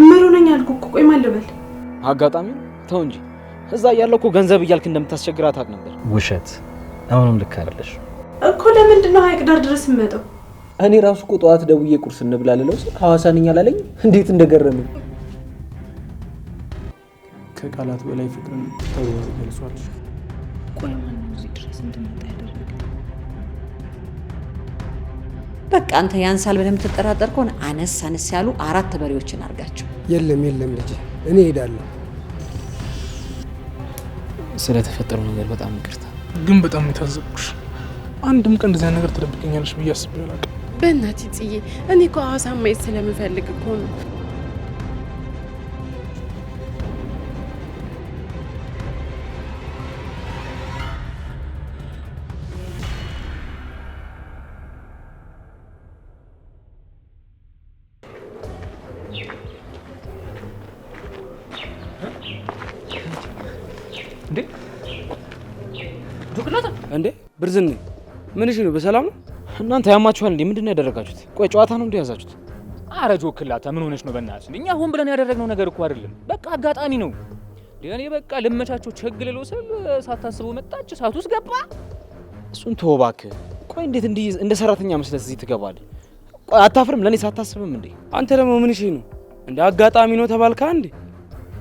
ምን ሆነኝ አልኩ እኮ። ቆይ ማን ልበል? አጋጣሚ ተው እንጂ እዛ ያለው እኮ ገንዘብ እያልክ እንደምታስቸግራት አቅ ነበር። ውሸት። አሁንም ልክ አይደለሽ እኮ። ለምንድን ነው ሀይቅ ዳር ድረስ የምመጣው? እኔ ራሱ እኮ ጠዋት ደውዬ ቁርስ እንብላ ልለው ሐዋሳ ነኝ አላለኝ? እንዴት እንደገረመኝ። ከቃላት በላይ ፍቅርን ተግባር ገልጿል። ቆይ ማን ነው እዚህ ድረስ እንድመጣ ያደረገ? በቃ አንተ ያንሳል ብለህ የምትጠራጠር ከሆነ አነስ ያሉ 4 በሬዎችን አድርጋቸው። የለም ልጅ እኔ ሄዳለሁ። ስለተፈጠረው ነገር በጣም ይቅርታ። ግን በጣም የታዘብኩሽ አንድም ቀን እንደዚህ ነገር ትደብቀኛለሽ ብዬ አስቤ አላውቅም። በእናትህ ጽዬ፣ እኔ እኮ ሐዋሳ ማየት ስለምፈልግ እኮ ነው። እንዴ ብርዝን ምንሽ ነው? በሰላም ነው? እናንተ ያማችኋል እንዴ? ምንድነው ያደረጋችሁት? ቆይ ጨዋታ ነው እንዴ ያዛችሁት? አረ ጆክላታ ምን ሆነሽ ነው? በእናትሽ እኛ ሆን ብለን ያደረግነው ነገር እኮ አይደለም። በቃ አጋጣሚ ነው። እኔ በቃ ልመቻቸው ቸግል ልወሰል ሳታስበው መጣች፣ እሳት ውስጥ ገባ። እሱን ተወው እባክህ። ቆይ እንዴት እንደ ሰራተኛ መስለህ እዚህ ትገባለህ? ቆይ አታፍርም? ለኔ ሳታስብም እንዴ? አንተ ደግሞ ምንሽ ነው? እንደ አጋጣሚ ነው ተባልካ እንዴ?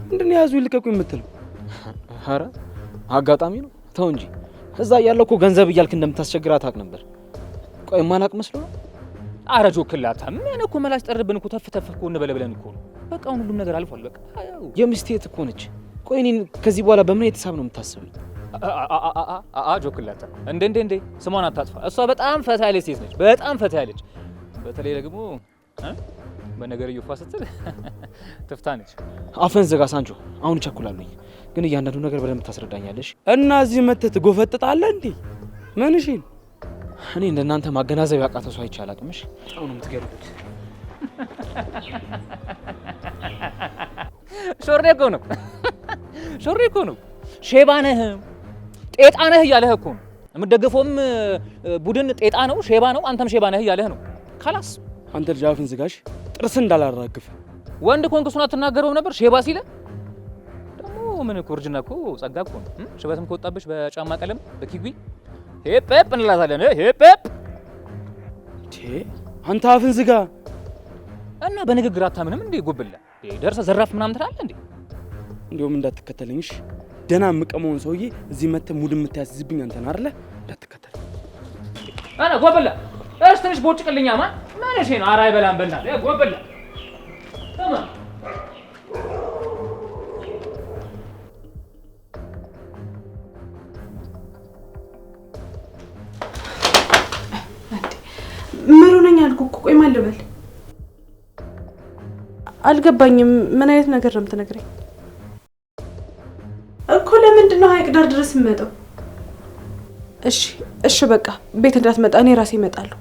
ምንድነው ያዙ ይልቀቁ የምትለው? አረ አጋጣሚ ነው። ተው እንጂ እዛ ያለው እኮ ገንዘብ እያልክ እንደምታስቸግራት አቅ ነበር። ቆይ ማላቅ መስሎ ነው? አረ ጆክላታ ምን እኮ መላሽ ጠርብን እኮ ተፍ እኮ እንበለብለን እኮ ነው። በቃ አሁን ሁሉም ነገር አልፏል። በቃ የሚስቴ እኮ ነች። ቆይ እኔን ከዚህ በኋላ በምን የተሳብ ነው የምታስበኝ? ጆክላታ እንዴ ስሟን አታጥፋ። እሷ በጣም ፈታ ያለች ሴት ነች። በጣም ፈታ ያለች፣ በተለይ ደግሞ በነገር ይፋ ስትል ትፍታ ነች። አፈን ዘጋ ሳንቾ። አሁን እቸኩላለሁ፣ ግን እያንዳንዱ ነገር በደንብ ታስረዳኛለሽ። እና እዚህ መተህ ትጎፈጥጣለህ እንዴ? ምንሽ ነው? እኔ እንደናንተ ማገናዘብ ያቃተው ሰው አይቻል አቅምሽ። አሁን የምትገርዱት ሾርኔ እኮ ነው። ሼባ ነህ ጤጣ ነህ እያለህ እኮ ነው። የምትደግፈውም ቡድን ጤጣ ነው፣ ሼባ ነው። አንተም ሼባ ነህ እያለህ ነው። ካላስ አንተ ልጅ አፍን ዝጋሽ፣ ጥርስ እንዳላራግፍ። ወንድ ኮንክ እሱን አትናገረውም ነበር ሼባ ሲለ። ደግሞ ምን እኮ እርጅና እኮ ጸጋ እኮ ነው። ሽበትም ከወጣብሽ በጫማ ቀለም በኪዊ ሄፕ እንላታለን። ሄፕ አንተ አፍን ዝጋ እና በንግግር አታምንም እንዴ? ጎብላ ደርሰህ ዘራፍ ምናምን ትላለህ እንዴ? እንዲሁም እንዳትከተለኝሽ። ደህና የምቀመውን ሰውዬ እዚህ መተህ ሙድ የምታያዝብኝ አንተን አይደለ? እንዳትከተለኝ። አና ጎብላ ትንሽ ቦጭቅልኛ ማን ማነሽ ነው? ኧረ አይበላም በእናትህ ጎብላ ተማ ምን ሆነኝ አልኩ እኮ። ቆይ ማን ልበል? አልገባኝም። ምን አይነት ነገር ነው የምትነግረኝ እኮ? ለምንድን ነው ሀይቅ ዳር ድረስ የምመጣው? እሺ በቃ ቤት እንዳትመጣ፣ እኔ ራሴ እመጣለሁ።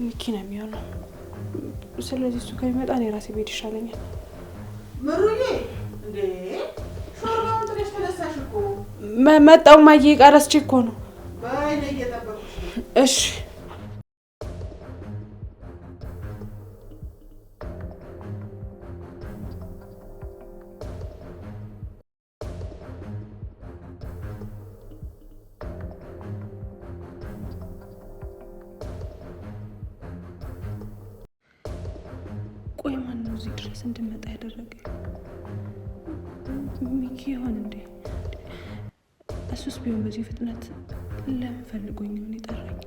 ሚኪ ነው የሚሆነው። ስለዚህ እሱ ከሚመጣ እኔ ራሴ ቤት ይሻለኛል። ምሩዬ እንዴ ሾርባውን ትንሽ ተነሳሽ እኮ። መጣው ማዬ፣ ቃረስቼ እኮ ነው። ባይ ነው እየጠበቁሽ። እሺ ቆይ ማን ነው እዚህ ድረስ እንድመጣ ያደረገ? ሚኪ ይሆን እንዴ? እሱስ ቢሆን በዚህ ፍጥነት ለምን ፈልጎኝ ነው የጠራኝ?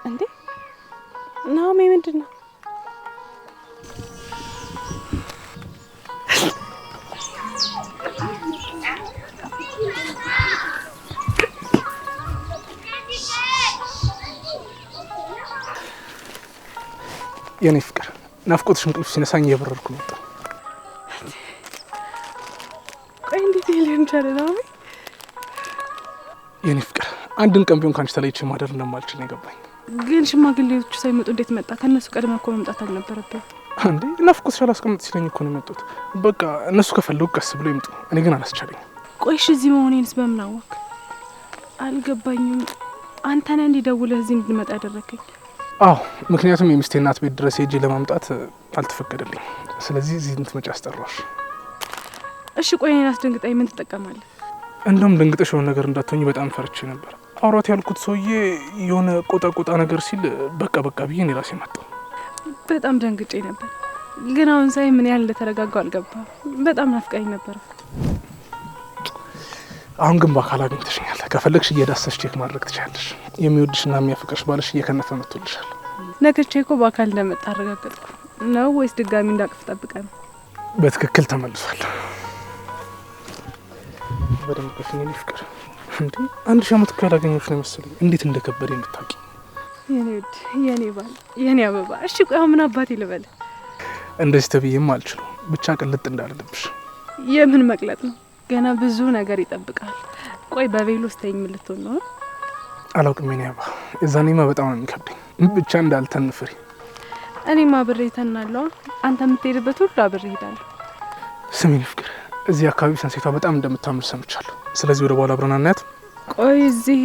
እንዴ ናሜ ምንድን ነው? የኔ ፍቅር ናፍቆትሽ እንቅልፍ ሲነሳኝ እየበረርኩ መጣሁ። ቆይ እንዴት ሊሆን ቻለ ናሜ? የኔ ፍቅር አንድን ቀን ቢሆን ካንቺ ተለይቼ ማደር እንደማልችል ነው የገባኝ። ግን ሽማግሌዎቹ ሳይመጡ እንዴት መጣ? ከነሱ ቀድመህ እኮ መምጣት አልነበረብህ እንዴ? ናፍቆት ሳላስቀምጥ ሲለኝ እኮ ነው የመጡት። በቃ እነሱ ከፈለጉ ቀስ ብሎ ይምጡ፣ እኔ ግን አላስቻለኝ። ቆይሽ እዚህ መሆኔንስ በምን አወቅ? አልገባኝም። አንተ ነህ እንዲህ ደውለህ እዚህ እንድመጣ ያደረከኝ? አዎ፣ ምክንያቱም የሚስቴ እናት ቤት ድረስ ሄጄ ለማምጣት አልተፈቀደልኝ። ስለዚህ እዚህ እንድትመጪ አስጠራሽ። እሺ ቆይ እኔን አስደንግጣኝ ምን ትጠቀማለህ? እንደውም ደንግጠሽ የሆነ ነገር እንዳትሆኝ በጣም ፈርቼ ነበር። አውራት ያልኩት ሰውዬ የሆነ ቆጣ ነገር ሲል በቃ ብዬ እኔ ራሴ መጣሁ። በጣም ደንግጬ ነበር፣ ግን አሁን ሳይ ምን ያህል እንደተረጋጋው አልገባም። በጣም ናፍቀኝ ነበር። አሁን ግን በአካል አግኝተሽኛል። ከፈለግሽ እየዳሰሽ ቼክ ማድረግ ትችላለሽ። የሚወድሽና የሚያፈቅርሽ ባልሽ እየከነፈ መጥቶልሻል። ነግቼ እኮ በአካል እንደመጣ አረጋገጥኩ ነው ወይስ ድጋሚ እንዳቅፍ ጠብቀህ ነው? በትክክል ተመልሷል። በደንብ ከፍኝ ነው ፍቅር። እንዴ 1000 ዓመት እኮ ያላገኘሁሽ ነው መሰለኝ። እንዴት እንደከበደ እንድታቂ የኔ ውድ፣ የኔ ባል፣ የኔ አበባ። እሺ ቆይ ምን አባቴ ልበል? እንደዚህ ተብዬም አልችልም። ብቻ ቅልጥ እንዳልልብሽ። የምን መቅለጥ ነው? ገና ብዙ ነገር ይጠብቃል። ቆይ በቬሎ ስተኝ ምን ልትሆን ነው? አላውቅም የኔ አበባ። የዛኔማ በጣም ነው የሚከብደኝ። ብቻ እንዳልተንፍሪ። እኔማ አብሬ ተናለሁ። አንተ የምትሄድበት ሁሉ አብሬ እሄዳለሁ። ስሚኝ ፍቅር፣ እዚህ አካባቢ ሰንሴቷ በጣም እንደምታምር ሰምቻለሁ። ስለዚህ ወደ በኋላ አብረን እናያት። ቆይ እዚህ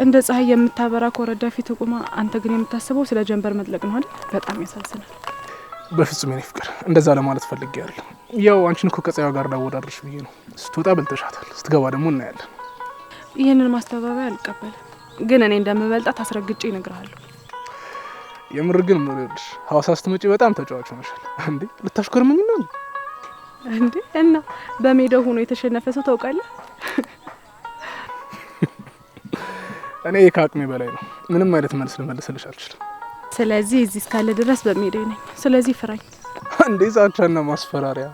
እንደ ፀሐይ የምታበራ ኮረዳ ፊት ቁማ፣ አንተ ግን የምታስበው ስለ ጀንበር መጥለቅ ነው አይደል? በጣም ያሳዝናል። በፍጹም የኔ ፍቅር፣ እንደዛ ለማለት ፈልጌ አይደለም። ያው አንቺን እኮ ከፀሐይዋ ጋር ላወዳድርሽ ብዬ ነው። ስትወጣ በልተሻታል፣ ስትገባ ደግሞ እናያለን። ይህንን ማስተባበያ አልቀበልም፣ ግን እኔ እንደምበልጣት አስረግጬ እነግርሃለሁ። የምር ግን ምርልሽ ሐዋሳ ስትመጪ በጣም ተጫዋች ሆነሻል። እንዴ ልታሽኮርመኝ ነው እንዴ? እና በሜዳው ሆኖ የተሸነፈ ሰው ታውቃለህ? እኔ ከአቅሜ በላይ ነው። ምንም አይነት መልስ ልመልስልሽ አልችልም። ስለዚህ እዚህ እስካለ ድረስ በሜዳው ነኝ። ስለዚህ ፍራኝ። እንዴ ዛቻና ማስፈራሪያ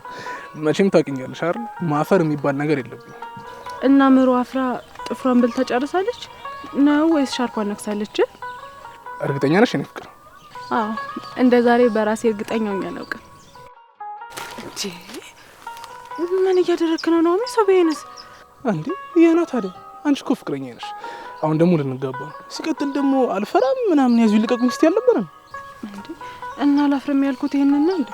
መቼም ታውቂኛለሽ አይደል? ማፈር የሚባል ነገር የለብኝ። እና ምሩ አፍራ ጥፍሯን በልታ ጨርሳለች ነው ወይስ ሻርፓን ነክሳለች? እርግጠኛ ነሽ የኔ ፍቅር? አዎ፣ እንደ ዛሬ በራሴ እርግጠኛ ሆኜ አላውቅም። እንዴ ምን እያደረክ ነው? ነው ሰው በይነስ እንዴ የና ታዲያ አንቺ እኮ ፍቅረኛ ነሽ። አሁን ደግሞ ልንጋባ ነው። ሲቀጥል ደግሞ አልፈራም ምናምን ያዙ ይልቀቁ ሚስት ያልነበረም እንዴ? እና አላፍርም ያልኩት ይሄንን ነው እንዴ?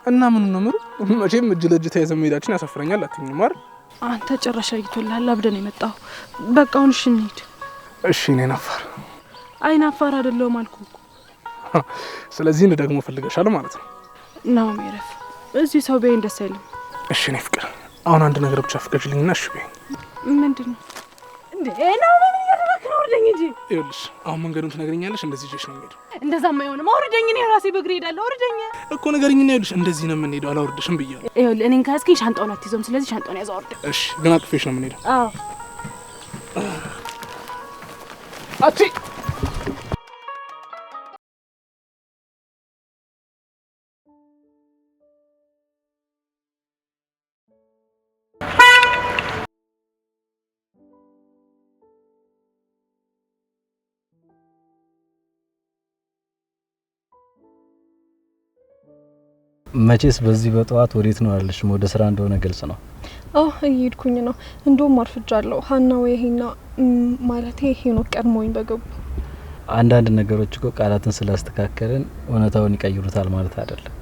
እና ምን ነው ምሩ? መቼም እጅ ለእጅ ተያይዘን መሄዳችን ያሳፍረኛል አትይኝም አይደል? አንተ ጭራሽ አይቶልሃል። አብደን የመጣው በቃ አሁን እሺ እንሂድ። እሺ እኔ ናፋር አይናፋር አይደለሁም አልኩህ እኮ። ስለዚህ ደግሞ ፈልገሻል ማለት ነው? ነው ሜረፍ እዚህ ሰው በይን ደስ አይልም። እሺ እኔ ፍቅር አሁን አንድ ነገር ብቻ ፍቀጅልኝና እሺ በይኝ። ምንድነው እንዴ? ነው ምን እያደረክ ነው? ወርደኝ እንጂ። ይኸውልሽ አሁን መንገዱን ትነግሪኛለሽ። እንደዚህ ጀሽ ነው የምሄደው። እንደዛማ አይሆንም። አውርደኝ። እኔ ራሴ በእግሬ እሄዳለሁ። አውርደኝ እኮ ንገሪኝና። ይኸውልሽ እንደዚህ ነው የምንሄደው። አላወርድሽም ብያለሁ። ይኸውልህ እኔን ካስኪኝ ሻንጣውን አትይዘውም። ስለዚህ ሻንጣውን ያዘው። አውርደኝ። እሺ ግን አቅፌሽ ነው የምንሄደው። አዎ አቲ መቼስ በዚህ በጠዋት ወዴት ነው ያለሽ? ወደ ስራ እንደሆነ ግልጽ ነው። እየሄድኩኝ ነው። እንደውም አርፍጃለሁ። ሀና ወይ ሄና ማለት ሄኖክ ቀድሞኝ በገቡ። አንዳንድ ነገሮች እኮ ቃላትን ስላስተካከልን እውነታውን ይቀይሩታል ማለት አይደለም።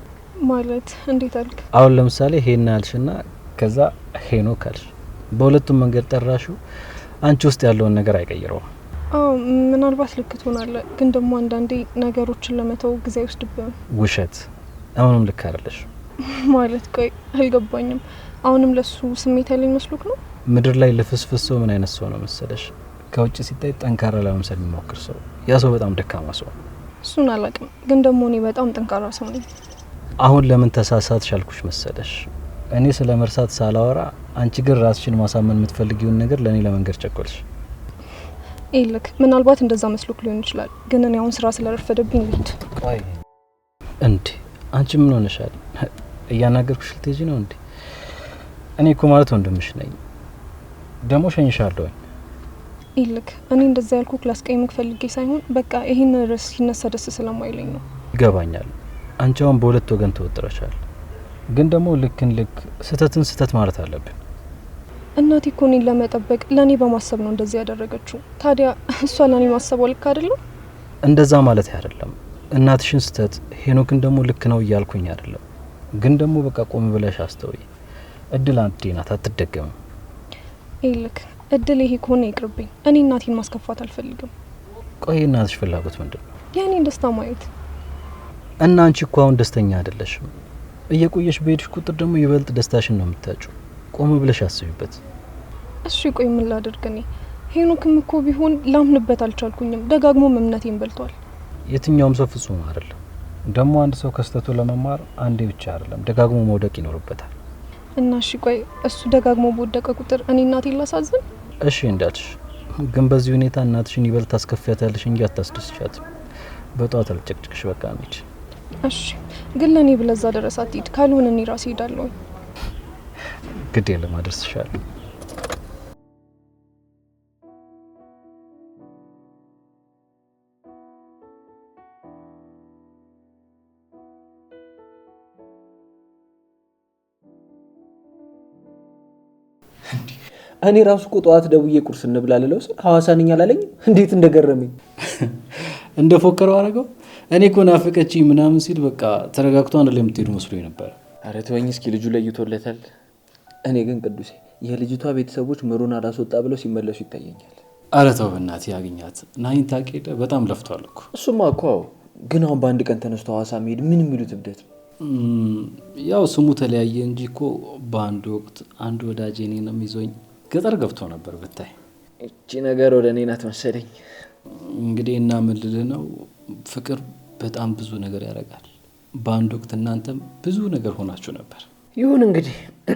ማለት እንዴት አልክ? አሁን ለምሳሌ ሄና አልሽና ከዛ ሄኖክ አልሽ። በሁለቱም መንገድ ጠራሹ አንቺ ውስጥ ያለውን ነገር አይቀይረውም። ምናልባት ልክ ትሆናለህ፣ ግን ደግሞ አንዳንዴ ነገሮችን ለመተው ጊዜ አይወስድብህም። ውሸት አሁንም ልክ አይደለሽ ማለት። ቆይ አልገባኝም። አሁንም ለሱ ስሜት ያለኝ መስሎክ ነው? ምድር ላይ ለፍስፍስ ሰው ምን አይነት ሰው ነው መሰለሽ? ከውጭ ሲታይ ጠንካራ ለመምሰል የሚሞክር ሰው። ያ ሰው በጣም ደካማ ሰው። እሱን አላውቅም፣ ግን ደግሞ እኔ በጣም ጠንካራ ሰው ነኝ። አሁን ለምን ተሳሳትሽ አልኩሽ መሰለሽ? እኔ ስለ መርሳት ሳላወራ አንቺ ግን ራስሽን ማሳመን የምትፈልጊውን ነገር ለእኔ ለመንገር ቸኮልሽ። ይልክ ምናልባት እንደዛ መስሎክ ሊሆን ይችላል፣ ግን እኔ አሁን ስራ ስለረፈደብኝ ልሂድ። ቆይ እንዴ አንቺ ምን ሆነሻል? እያናገርኩሽ ልትሄጂ ነው እንዴ? እኔ እኮ ማለት ወንድምሽ ነኝ። ደግሞ ሸኝሻለሁ። ይልክ እኔ እንደዛ ያልኩክ ላስቀይምክ ፈልጌ ሳይሆን በቃ ይሄን ርዕስ ሲነሳ ደስ ስለማይለኝ ነው። ይገባኛል። አንቺ አሁን በሁለት ወገን ተወጥረሻል። ግን ደግሞ ልክን ልክ ስህተትን ስህተት ማለት አለብን። እናቴ እኮ እኔን ለመጠበቅ ለእኔ በማሰብ ነው እንደዚህ ያደረገችው። ታዲያ እሷ ለእኔ ማሰቧ ልክ አይደለም? እንደዛ ማለት አይደለም። እናትሽን ስተት ሄኖክን ደግሞ ልክ ነው እያልኩኝ አይደለም። ግን ደግሞ በቃ ቆም ብለሽ አስተውይ። እድል አንዴ ናት፣ አትደገምም። ይልክ እድል ይሄ ከሆነ ይቅርብኝ። እኔ እናቴን ማስከፋት አልፈልግም። ቆይ እናትሽ ፍላጎት ምንድን ነው? የእኔን ደስታ ማየት። እና አንቺ እኮ አሁን ደስተኛ አይደለሽም። እየቆየሽ በሄድሽ ቁጥር ደግሞ ይበልጥ ደስታሽን ነው የምታጭው። ቆም ብለሽ አስቢበት። እሺ ቆይ ምን ላድርግ እኔ? ሄኖክም እኮ ቢሆን ላምንበት አልቻልኩኝም። ደጋግሞም እምነቴን በልቷል። የትኛውም ሰው ፍጹም አይደለም። ደግሞ አንድ ሰው ከስተቱ ለመማር አንዴ ብቻ አይደለም ደጋግሞ መውደቅ ይኖርበታል። እና እሺ ቆይ እሱ ደጋግሞ በወደቀ ቁጥር እኔ እናቴን ላሳዝን? እሺ እንዳልሽ፣ ግን በዚህ ሁኔታ እናትሽን ይበልጥ ታስከፊያታለሽ እንጂ አታስደስቻትም። በጧት አልጨቅጭቅሽ፣ በቃ ነች። እሺ ግን ለኔ ብለዛ ድረስ አትሂድ፣ ካልሆነ እኔ ራሴ ሄዳለሁ። ግድ የለም አደርስሻለሁ። እኔ ራሱ እኮ ጠዋት ደውዬ ቁርስ እንብላ ልለው ስል ሐዋሳ ነኝ አላለኝም። እንዴት እንደገረመኝ እንደፎከረው አረገው። እኔ እኮ ናፈቀችኝ ምናምን ሲል በቃ ተረጋግቶ አንድ ላይ የምትሄዱ መስሎኝ ነበር። አረ ተወኝ እስኪ፣ ልጁ ለይቶለታል። እኔ ግን ቅዱሴ የልጅቷ ቤተሰቦች ምሩን አላስወጣ ብለው ሲመለሱ ይታየኛል። አረ ተው በእናትህ ያገኛት ናይን ታቄደ በጣም ለፍቷል እኮ። እሱማ እኮ ግን አሁን በአንድ ቀን ተነስቶ ሐዋሳ መሄድ ምን የሚሉት እብደት ነው? ያው ስሙ ተለያየ እንጂ እኮ በአንድ ወቅት አንድ ወዳጄ እኔንም ይዞኝ ገጠር ገብቶ ነበር ብታይ። እቺ ነገር ወደ እኔ ናት መሰለኝ። እንግዲህ እና ምን ልልህ ነው፣ ፍቅር በጣም ብዙ ነገር ያደርጋል። በአንድ ወቅት እናንተም ብዙ ነገር ሆናችሁ ነበር። ይሁን እንግዲህ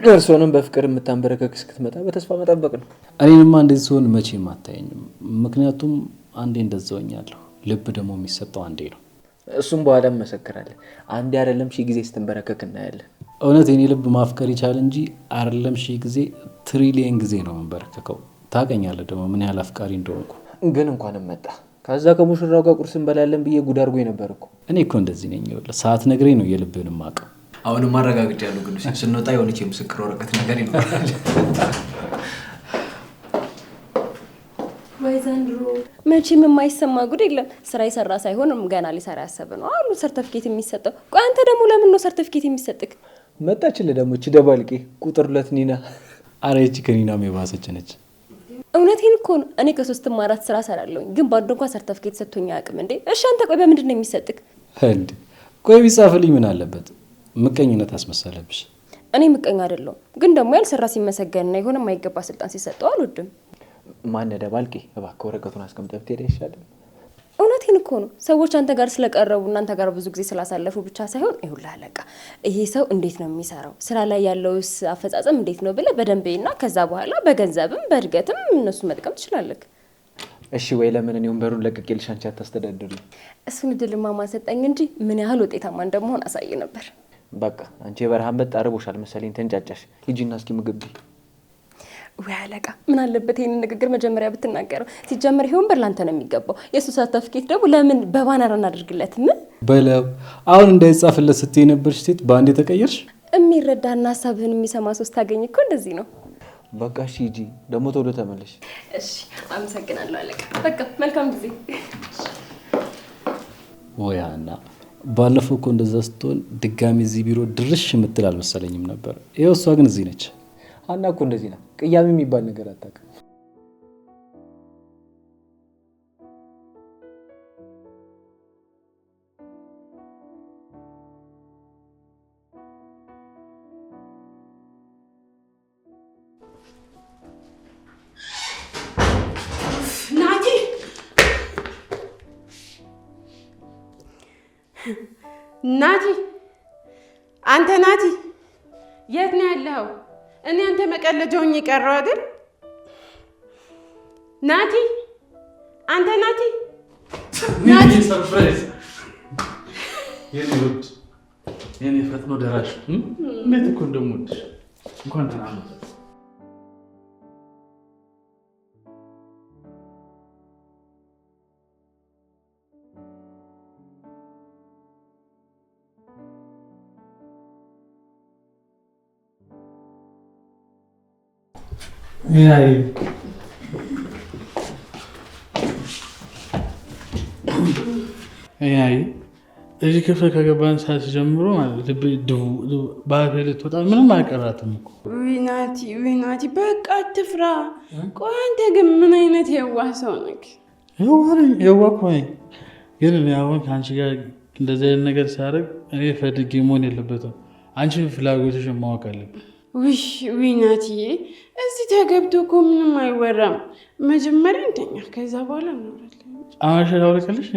እርሶንም በፍቅር የምታንበረከክ እስክትመጣ በተስፋ መጠበቅ ነው። እኔንማ እንደዚህ ሲሆን መቼም አታየኝም። ምክንያቱም አንዴ እንደዛውኛለሁ። ልብ ደግሞ የሚሰጠው አንዴ ነው። እሱም በኋላ መሰክራለን። አንዴ አይደለም ሺህ ጊዜ ስትንበረከክ እናያለን። እውነት የኔ ልብ ማፍቀር ይቻል እንጂ አይደለም ሺህ ጊዜ ትሪሊየን ጊዜ ነው መንበረከከው። ታውቀኛለህ ደግሞ ምን ያህል አፍቃሪ እንደሆንኩ። ግን እንኳንም መጣ። ከዛ ከሙሽራው ጋር ቁርስ እንበላለን ብዬ ጉድ አድርጎኝ ነበር እኮ። እኔ እኮ እንደዚህ ነኝ። ይኸውልህ ሰዓት ነግሬኝ ነው የልብህን ማቀው። አሁንም ማረጋግጥ ያለው ቅዱስ ስንወጣ የሆነች የምስክር ወረቀት ነገር ይኖራል። ወይ ዘንድሮ መቼም የማይሰማ ጉድ የለም። ስራ የሰራ ሳይሆን ገና ሊሰራ ያሰበ ነው አሉ ሰርቲፊኬት የሚሰጠው። ቆይ አንተ ደግሞ ለምን ነው ሰርቲፊኬት የሚሰጥክ? መጣችልህ ደግሞ እቺ ደባልቄ ቁጥር 2 ኒና። አረ እቺ ከኒናም የባሰች ነች። እውነቴን እኮ ነው። እኔ ከ3 4 ስራ ሰራለሁኝ፣ ግን ባንዱ እንኳን ሰርቲፊኬት ሰጥቶኝ አያውቅም። እንዴ እሺ አንተ ቆይ በምንድን ነው የሚሰጥክ? እንዴ ቆይ ቢጻፍልኝ ምን አለበት? ምቀኝነት አስመሰለብሽ። እኔ ምቀኝ አይደለሁም፣ ግን ደግሞ ያልሰራ ሲመሰገንና የሆነ የማይገባ ስልጣን ሲሰጠው አልወድም። ማን ደባልቄ? እባክህ ወረቀቱን አስቀምጠህ ብትሄድ አይሻልም? እውነቴን እኮ ነው። ሰዎች አንተ ጋር ስለቀረቡ እናንተ ጋር ብዙ ጊዜ ስላሳለፉ ብቻ ሳይሆን ይሁላ አለቃ ይሄ ሰው እንዴት ነው የሚሰራው፣ ስራ ላይ ያለውስ አፈጻጸም እንዴት ነው ብለህ በደንብና ከዛ በኋላ በገንዘብም በእድገትም እነሱ መጥቀም ትችላለህ። እሺ ወይ ለምን እኔ ወንበሩን ለቅቄልሽ አንቺ አታስተዳድሪ? እሱን እድልማ ማሰጠኝ እንጂ ምን ያህል ውጤታማ እንደመሆን አሳይ ነበር። በቃ አንቺ የበረሃን በጣ አርቦሻል መሰለኝ፣ ተንጫጫሽ። ሂጂና እስኪ ምግብ ብይ። ወይ አለቃ ምን አለበት ይሄን ንግግር መጀመሪያ ብትናገረው? ሲጀመር ይሄ ወንበር ላንተ ነው የሚገባው። የሱ ሰርቲፊኬት ደግሞ ለምን በባነር እናድርግለት? ምን በለው አሁን እንዳይጻፍለት ስትይ ነበርሽ ሴት በአንዴ ተቀየርሽ። የሚረዳና ሀሳብህን የሚሰማ ሰው ስታገኝ እኮ እንደዚህ ነው። በቃ እሺ ሂጂ፣ ደግሞ ቶሎ ተመለሽ። እሺ አመሰግናለሁ አለቃ። በቃ መልካም ጊዜ። ወያና ባለፈው እኮ እንደዛ ስትሆን ድጋሚ እዚህ ቢሮ ድርሽ የምትል አልመሰለኝም ነበር። ይኸው እሷ ግን እዚህ ነች። አና እኮ እንደዚህ ነው። ቅያሜ የሚባል ነገር አታውቅም። ናቲ ናቲ፣ አንተ ናቲ የት ነው ያለኸው? እኔ አንተ መቀለጃውኝ የቀረው አይደል? ናቲ አንተ ናቲ ናቲ ሰርፕራይዝ የኔ ውድ የኔ ፈጥኖ ደራሽ እንዴት እኮ እንደምወድሽ እንኳን ደህና መጣሽ። እዚህ ክፍል ከገባን ሰዓት ጀምሮ ማለት ባህር ልትወጣ ምንም አልቀራትም እኮ። ናቲ በቃ አትፍራ። ቆይ አንተ ግን ምን አይነት የዋህ ሰው ነህ? የዋህ እኮ ነኝ፣ ግን አሁን ከአንቺ ጋር እንደዚህ አይነት ነገር ሲያደርግ እኔ ፈልጌ መሆን የለበትም። አንቺ ፍላጎትሽን ማወቅ አለብን። ናቲዬ እዚህ ተገብቶ እኮ ምንም አይወራም። መጀመሪያ እንተኛ፣ ከዛ በኋላ እናወራለን። ጫማሽ ላውልቅልሽ?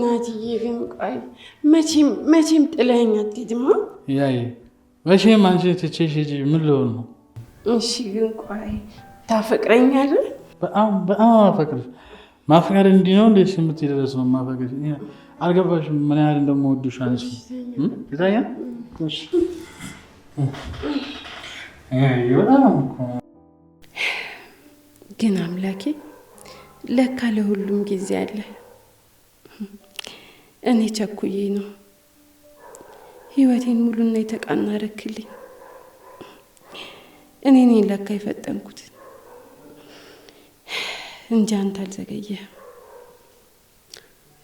ናቲዬ ግን ቆይ መቼም ጥለኸኝ አትሄድማ? መቼም አንቺ ትቼሽ ሂጂ ምን ልሆን ነው? እሺ ግን ቆይ ታፈቅረኛለህ? በጣም አፈቅርሽ። ማፍቀር እንዲህ ነው እንደ ስምት የደረስ ነው ማፈቅርሽ። አልገባሽም ምን ያህል እንደምወድሽ አንቺ ይታያል። ግን አምላኬ ለካ ለሁሉም ጊዜ አለ። እኔ ቸኩዬ ነው ህይወቴን ሙሉና የተቃና ረክልኝ። እኔ ነኝ ለካ የፈጠንኩት እንጂ አንተ አልዘገየህም።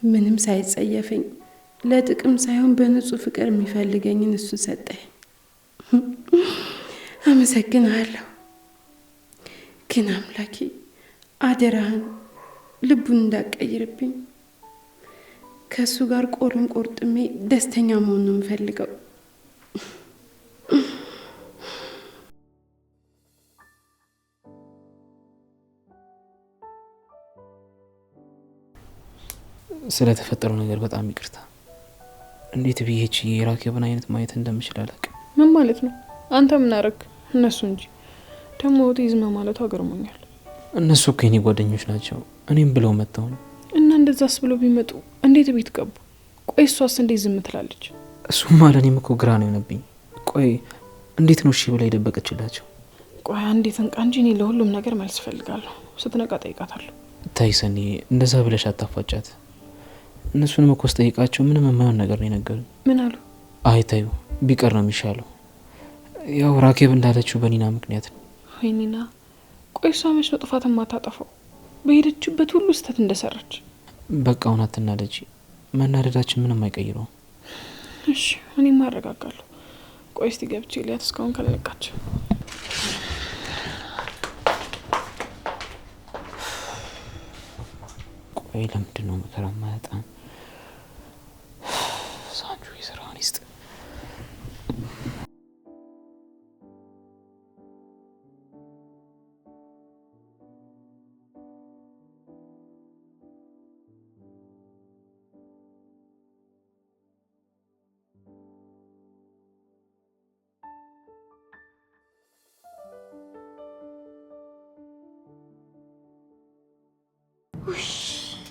ምንም ሳይጸየፈኝ ለጥቅም ሳይሆን በንጹህ ፍቅር የሚፈልገኝን እሱን ሰጠኝ። አመሰግናለሁ። ግን አምላኬ አደራህን ልቡን እንዳቀይርብኝ። ከእሱ ጋር ቆርም ቆርጥሜ ደስተኛ መሆን ነው የምፈልገው። ስለተፈጠረው ነገር በጣም ይቅርታ። እንዴት ብዬች የራኬብን አይነት ማየት እንደምችል አላውቅም። ምን ማለት ነው? አንተ ምን አደረክ? እነሱ እንጂ ደግሞ ኦቲዝም ማለቱ አገርሞኛል። እነሱ እኮ የኔ ጓደኞች ናቸው። እኔም ብለው መጥተው ነው። እና እንደዛስ ብለው ቢመጡ እንዴት ቤት ገቡ? ቆይ እሷስ እንዴት ዝም ትላለች? እሱም አለ እኔም እኮ ግራ ነው የሆነብኝ። ቆይ እንዴት ነው እሺ ብላ የደበቀችላቸው? ቆይ አንዴት እንቃ እንጂ እኔ ለሁሉም ነገር መልስ ፈልጋለሁ። ስትነቃ ጠይቃታለሁ። ታይ ሰኒ፣ እንደዛ ብለሽ አታፋጫት። እነሱንም እኮ ስጠይቃቸው ምንም የማይሆን ነገር ነው የነገሩኝ። ምን አሉ? አይ ታዩ ቢቀር ነው የሚሻለው። ያው ራኬብ እንዳለችው በኒና ምክንያት ነው። ወይ ኒና? ቆይ እሷ መች ነው ጥፋት የማታጠፋው? በሄደችበት ሁሉ ስህተት እንደሰራች። በቃ አሁን አትናደጂ። መናደዳችን ምንም አይቀይረውም። እሺ እኔም አረጋጋለሁ። ቆይ እስቲ ገብቼ ሊያት እስካሁን ካልነቃች። ቆይ ለምንድን ነው መከራ ማያጣን? ሳንጆ የስራውን ይስጥ።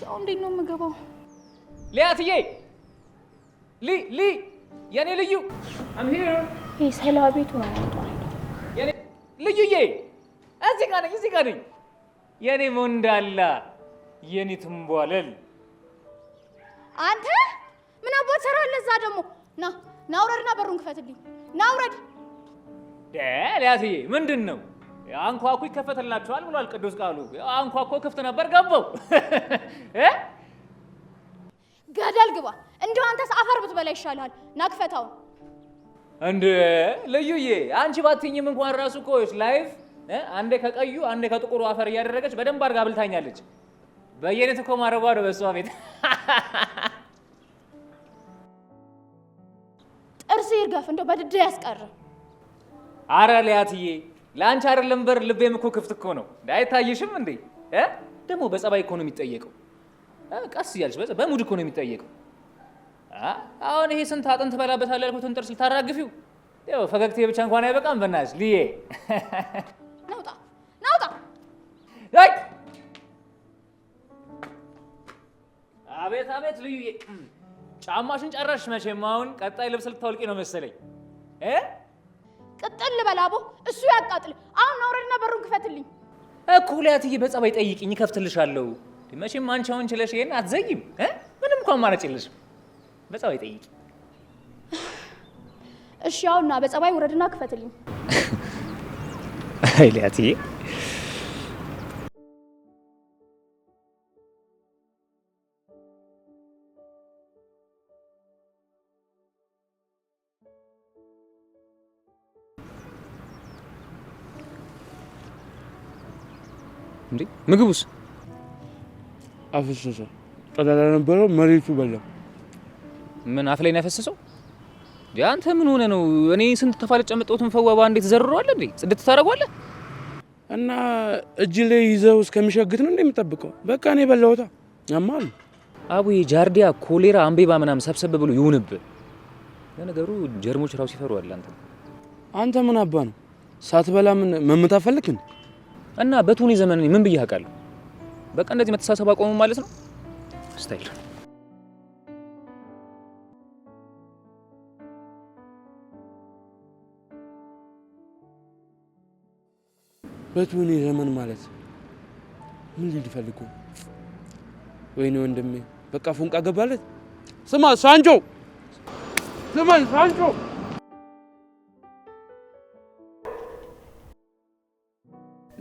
አሁን እንዴት ነው የምገባው? ሊያትዬ ሊ የኔ ልዩ ሰላ ቤቱ ነው የኔ ልዩዬ፣ እዚህ ጋር ነኝ። የኔ ሞንዳላ፣ የኔ ትንቧለል። አንተ ምን አቦት ሰራለህ እዛ? ደግሞ ና ውረድና በሩን ክፈትልኝ። ና ውረድ። ሊያትዬ ምንድን ነው? አንኳኩ ይከፈትላችኋል ብሏል ቅዱስ ቃሉ። አንኳኩ ክፍት ነበር ገባው። ገደል ግባ። እንደው አንተስ አፈር ብትበላ ይሻላል። ና ክፈታው። እንዴ ልዩዬ፣ አንቺ ባትኝም እንኳን ራሱ እኮ ላይፍ አንዴ ከቀዩ አንዴ ከጥቁሩ አፈር እያደረገች በደንብ አድርጋ አብልታኛለች። በየኔት እኮ ማረጓ ነው በሷ ቤት። ጥርስ ይርገፍ፣ እንደው በድድ ያስቀር። አረ ሊያትዬ፣ ለአንቺ አይደለም በር ልቤም እኮ ክፍት እኮ ነው። አይታይሽም እንዴ? ደግሞ በጸባይ እኮ ነው የሚጠየቀው። ቀስ እያልሽ በሙድ እኮ ነው የሚጠየቀው። አሁን ይሄ ስንት አጥንት በላበታል ያልኩትን ጥርስ ልታራግፊው? ያው ፈገግቴ ብቻ እንኳን አይበቃም። በእናትሽ ልዬ ናውጣ። አቤት ልዩዬ፣ ጫማሽን ጨረሽ መቼም። አሁን ቀጣይ ልብስ ልታወልቂ ነው መሰለኝ። ቅጥል በላቦ እሱ ያቃጥል። አሁን አውረድና በሩን ክፈትልኝ እኮ ሊያትዬ። በጸባይ ጠይቂኝ እከፍትልሻለሁ። መቼም አንቺ አሁን ችለሽ ይሄን አትዘይም ምንም እንኳን ማለጭ የለሽም በጸባይ ጠይቂ እሺ አውና በጸባይ ውረድና ክፈትልኝ አይ ሊያትዬ እንዴ ምግቡስ አፈሰሰ ቀዳዳ ነበረው መሬቱ በላ ምን አፍ ላይ ነው ያፈሰሰው አንተ ምን ሆነ ነው እኔ ስንት ተፋለጨ መጣሁትን ፈዋባ እንዴት ዘርሯል እንዴ ጽድት ታረጋለህ እና እጅ ላይ ይዘው እስከሚሸግት ነው እንደምጠብቀው በቃ እኔ በላውታ ያማል አቡዬ ጃርዲያ ኮሌራ አምቤባ ምናምን ሰብሰብ ብሎ ይሁንብ ለነገሩ ጀርሞች ራሱ ይፈሩዋል አንተ ምን አባ ነው ሳትበላ ምን መምታ ፈልክን እና በቱኒ ዘመን ምን ብዬ አውቃለሁ በቃ እንደዚህ መተሳሰብ አቆሙ ማለት ነው ስታይል በቱኒ ዘመን ማለት ምን ሊፈልጉ ወይኔ ወንድሜ በቃ ፉንቃ ገባለት ስማ ሳንጆ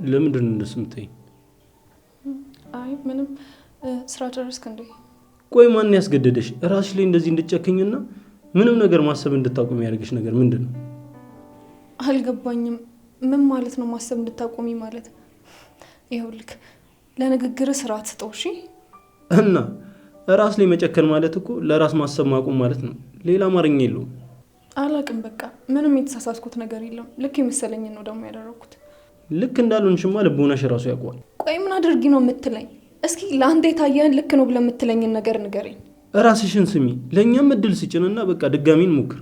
ለምንድን ነው እንደሱ የምትይኝ? አይ ምንም ስራ ጨረስክ እንዴ? ቆይ ማን ያስገደደሽ ራስሽ ላይ እንደዚህ እንድትጨክኝና ምንም ነገር ማሰብ እንድታቆሚ ያደርግሽ ነገር ምንድነው? አልገባኝም። ምን ማለት ነው ማሰብ እንድታቆሚ ማለት? ይኸውልህ ለንግግር ስርዓት ስጠው እሺ? እና ራስ ላይ መጨከን ማለት እኮ ለራስ ማሰብ ማቆም ማለት ነው። ሌላ አማርኛ የለውም። አላቅም በቃ ምንም የተሳሳትኩት ነገር የለም። ልክ የመሰለኝ ነው ደግሞ ያደረኩት። ልክ እንዳልሆንሽማ ልቦናሽ ራሱ ያውቀዋል። ቆይ ምን አድርጊ ነው የምትለኝ? እስኪ ለአንተ የታየህን ልክ ነው ብለህ የምትለኝን ነገር ንገረኝ። ራስሽን ስሚ፣ ለእኛም እድል ስጭንና በቃ ድጋሚን ሞክር።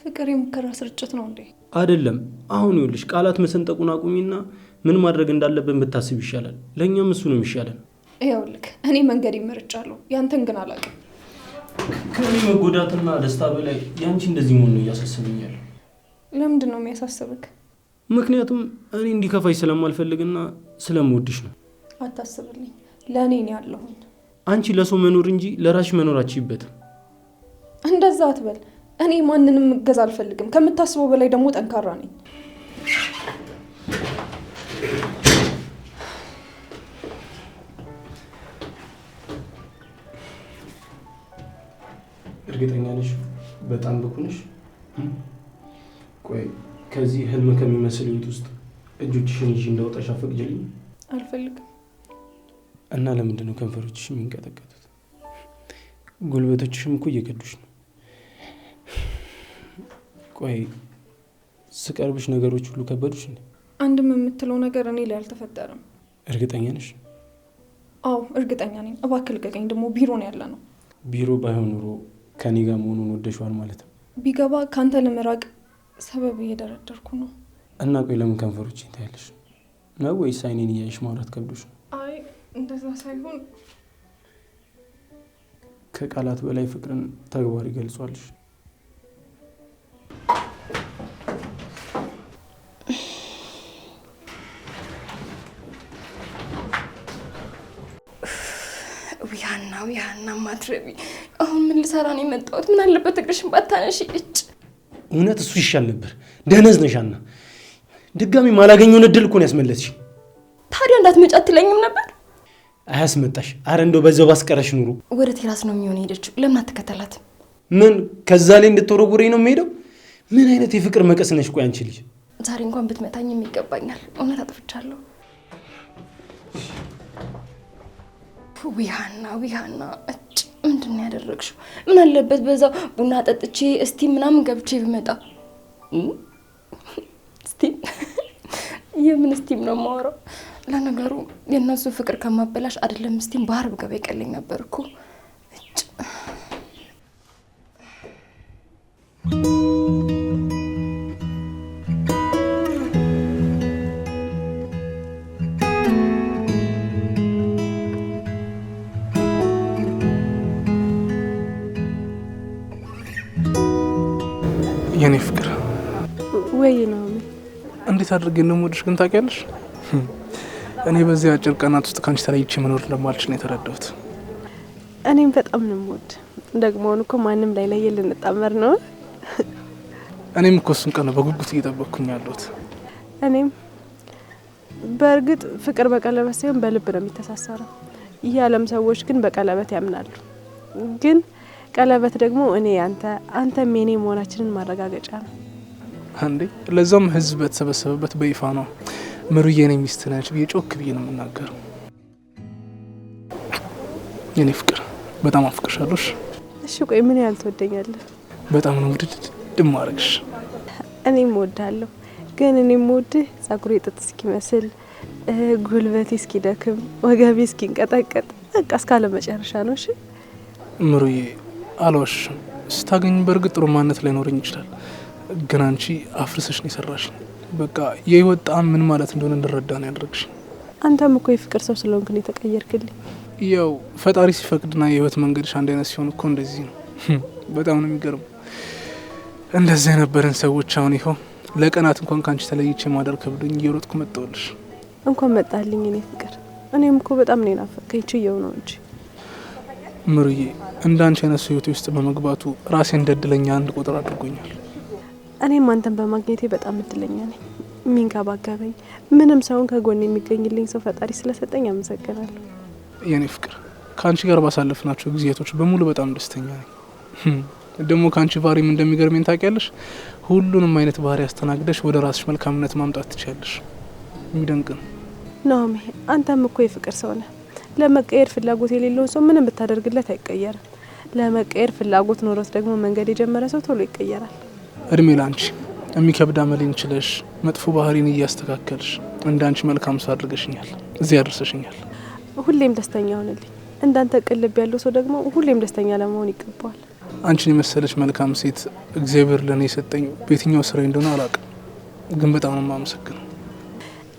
ፍቅር የሙከራ ስርጭት ነው እንዴ? አይደለም። አሁን ይኸውልሽ ቃላት መሰንጠቁን አቁሚና ምን ማድረግ እንዳለብን ብታስብ ይሻላል። ለእኛም እሱ ነው የሚሻለን። ይኸውልህ እኔ መንገድ ይመርጫለሁ፣ ያንተን ግን አላውቅም። ከኔ መጎዳትና ደስታ በላይ ያንቺ እንደዚህ መሆን ነው እያሳሰበኛል። ለምንድን ነው የሚያሳስብክ? ምክንያቱም እኔ እንዲከፋሽ ስለማልፈልግና ስለምወድሽ ነው። አታስብልኝ፣ ለእኔ ነው ያለሁኝ። አንቺ ለሰው መኖር እንጂ ለራስሽ መኖር አትችይበትም። እንደዛ አትበል። እኔ ማንንም እገዛ አልፈልግም። ከምታስበው በላይ ደግሞ ጠንካራ ነኝ። እርግጠኛ ነሽ በጣም ብቁ ነሽ? ቆይ ከዚህ ህልም ከሚመስል ህይወት ውስጥ እጆችሽን ይዤ እንዳወጣሽ አፈቅጂልኝ? አልፈልግም። እና ለምንድን ነው ከንፈሮችሽ የሚንቀጠቀጡት? ጉልበቶችሽም እኮ እየከዱሽ ነው። ቆይ ስቀርብሽ ነገሮች ሁሉ ከበዱሽ እንዴ? አንድም የምትለው ነገር እኔ ላይ አልተፈጠረም። እርግጠኛ ነሽ? አዎ እርግጠኛ ነኝ። እባክህ ልቀቀኝ። ደግሞ ቢሮ ነው ያለ ነው። ቢሮ ባይሆን ኑሮ ከኔ ጋር መሆኑን ወደሽዋል ማለት ነው። ቢገባ ካንተ ለመራቅ ሰበብ እየደረደርኩ ነው። እና ቆይ ለምን ከንፈሮችሽን ታያለሽ ነው ወይስ አይኔን እያየሽ ማውራት ከብዶሽ ነው? አይ እንደዛ ሳይሆን ከቃላት በላይ ፍቅርን ተግባር ይገልጿልሽ። ዊሃና ማትረቢ አሁን ምን ልሰራ ነው የመጣሁት? ምን አለበት እግርሽን ባታነሺ። እውነት እሱ ይሻል ነበር። ደነዝ ነሻና ድጋሚ ማላገኘውን እድል እኮ ነው ያስመለስሽ። ታዲያ እንዳትመጪ አትለኝም ነበር? አያስመጣሽ። አረ እንደው በዛው ባስቀረሽ ኑሮ። ወደ ቴራስ ነው የሚሆነው ሄደችው። ለምን አትከተላት? ምን ከዛ ላይ እንድትወረውረኝ ነው የምሄደው? ምን አይነት የፍቅር መቀስ ነሽ? ቆይ አንቺ ልጅ ዛሬ እንኳን ብትመታኝም ይገባኛል። እውነት አጥፍቻለሁ። ዊሃና ምንድን ነው ያደረግሽው? ምን አለበት በዛው ቡና ጠጥቼ እስቲ ምናምን ገብቼ ብመጣ። እስቲ የምን እስቲም ነው የማወራው? ለነገሩ የእነሱ ፍቅር ከማበላሽ አይደለም እስቲም ባህር ብገባ ይቀለኝ ነበር እኮ። የኔ ፍቅር ወይ ነው እንዴት አድርጌ እንደምወድሽ ግን ታውቂያለሽ? እኔ በዚህ አጭር ቀናት ውስጥ ካንቺ ተለይቼ መኖር እንደማልችል ነው የተረዳሁት። እኔም በጣም ነው የምወድ። ደግሞ እኮ ማንም ላይ ላይ ልንጣመር ነው። እኔም እኮ እሱን ቀን በጉጉት እየጠበቅኩኝ ያለሁት። እኔም በእርግጥ ፍቅር በቀለበት ሳይሆን በልብ ነው የሚተሳሰረው። የዓለም ሰዎች ግን በቀለበት ያምናሉ። ግን ቀለበት ደግሞ እኔ አንተም የኔ መሆናችንን ማረጋገጫ ነው። አንዴ ለዛም ህዝብ በተሰበሰበበት በይፋ ነው ምሩዬ የኔ ሚስት ነች ብዬ ጮክ ብዬ ነው የምናገረው። የኔ ፍቅር በጣም አፍቅርሻለሁ። እሺ ቆይ ምን ያህል ትወደኛለህ? በጣም ነው ውድድ ድማረግሽ። እኔም እወድሃለሁ። ግን እኔም እወድህ ጸጉሬ ጥጥ እስኪመስል፣ ጉልበቴ እስኪደክም፣ ወገቤ እስኪንቀጠቀጥ በቃ እስካለ መጨረሻ ነው። እሺ ምሩዬ አልዋሽም። ስታገኝ በእርግጥ ጥሩ ማንነት ላይኖረኝ ይችላል። ግን አንቺ አፍርሰሽ ነው የሰራሽ። በቃ የህይወት ጣዕም ምን ማለት እንደሆነ እንድረዳ ነው ያደረግሽ። አንተም እኮ የፍቅር ሰው ስለሆንክ ነው የተቀየርክልኝ። ያው ፈጣሪ ሲፈቅድና የህይወት መንገድሽ አንድ አይነት ሲሆን እኮ እንደዚህ ነው። በጣም ነው የሚገርመው። እንደዚህ የነበረን ሰዎች አሁን ይኸው ለቀናት እንኳን ካንቺ ተለይቼ ማደር ከብዶኝ እየሮጥኩ መጣሁልሽ። እንኳን መጣልኝ እኔ ፍቅር። እኔም እኮ በጣም ነው ናፈቀኝ። ችየው ነው እንጂ ምሩዬ እንዳንቺ አይነት ሰው ህይወቴ ውስጥ በመግባቱ ራሴ እንደ እድለኛ አንድ ቁጥር አድርጎኛል። እኔም አንተን በማግኘቴ በጣም እድለኛ ነኝ። የሚንከባከበኝ ምንም ሰውን ከጎን የሚገኝልኝ ሰው ፈጣሪ ስለሰጠኝ አመሰግናለሁ። የኔ ፍቅር ካንቺ ጋር ባሳለፍናቸው ጊዜያቶች በሙሉ በጣም ደስተኛ ነኝ። ደግሞ ካንቺ ባህሪም እንደሚገርመኝ ታውቂያለሽ። ሁሉንም አይነት ባህሪ ያስተናግደሽ ወደ ራስሽ መልካምነት ማምጣት ትችያለሽ። የሚደንቅ ነው። ናኦሚ አንተም እኮ የፍቅር ሰው ነህ። ለመቀየር ፍላጎት የሌለውን ሰው ምንም ብታደርግለት አይቀየርም። ለመቀየር ፍላጎት ኖሮት ደግሞ መንገድ የጀመረ ሰው ቶሎ ይቀየራል። እድሜ ላንቺ። የሚከብድ አመሌን ችለሽ መጥፎ ባህሪን እያስተካከልሽ እንዳንቺ መልካም ሰው አድርገሽኛል። እዚህ ያደርሰሽኛል። ሁሌም ደስተኛ ሆንልኝ። እንዳንተ ቅልብ ያለው ሰው ደግሞ ሁሌም ደስተኛ ለመሆን ይገባዋል። አንቺን የመሰለች መልካም ሴት እግዚአብሔር ለኔ የሰጠኝ በየትኛው ስራ እንደሆነ አላውቅም፣ ግን በጣም ነው የማመሰግነው።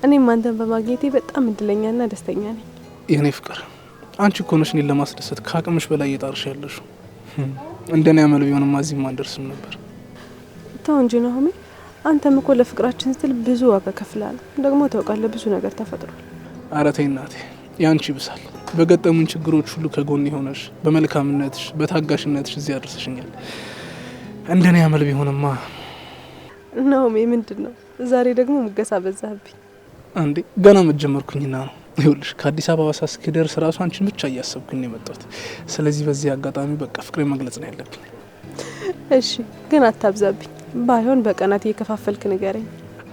እኔም አንተን በማግኘቴ በጣም እድለኛና ደስተኛ ነኝ። የኔ ፍቅር አንቺ እኮ ነሽ እኔን ለማስደሰት ከአቅምሽ በላይ እየጣርሽ ያለሽው። እንደኔ አመል ቢሆንም እዚህም አንደርስም ነበር። ተው እንጂ ናሆሜ፣ አንተም እኮ ለፍቅራችን ስትል ብዙ ዋጋ ከፍለሃል። ደግሞ ታውቃለህ ብዙ ነገር ተፈጥሯል። ኧረ ተይ እናቴ፣ ያንቺ ብሳል። በገጠሙን ችግሮች ሁሉ ከጎን የሆነሽ በመልካምነትሽ በታጋሽነትሽ እዚህ ያደርሰሽኛል። እንደኔ አመል ቢሆንማ። ናሆሜ ምንድን ነው ዛሬ ደግሞ ሙገሳ በዛብኝ? አንዴ ገና መጀመርኩኝና ነው። ይኸውልሽ ከአዲስ አበባ ሳስኪደርስ ራሱ አንቺን ብቻ እያሰብኩኝ ነው የመጣሁት። ስለዚህ በዚህ አጋጣሚ በቃ ፍቅሬ መግለጽ ነው ያለብኝ። እሺ ግን አታብዛብኝ። ባይሆን በቀናት እየከፋፈልክ ንገረኝ።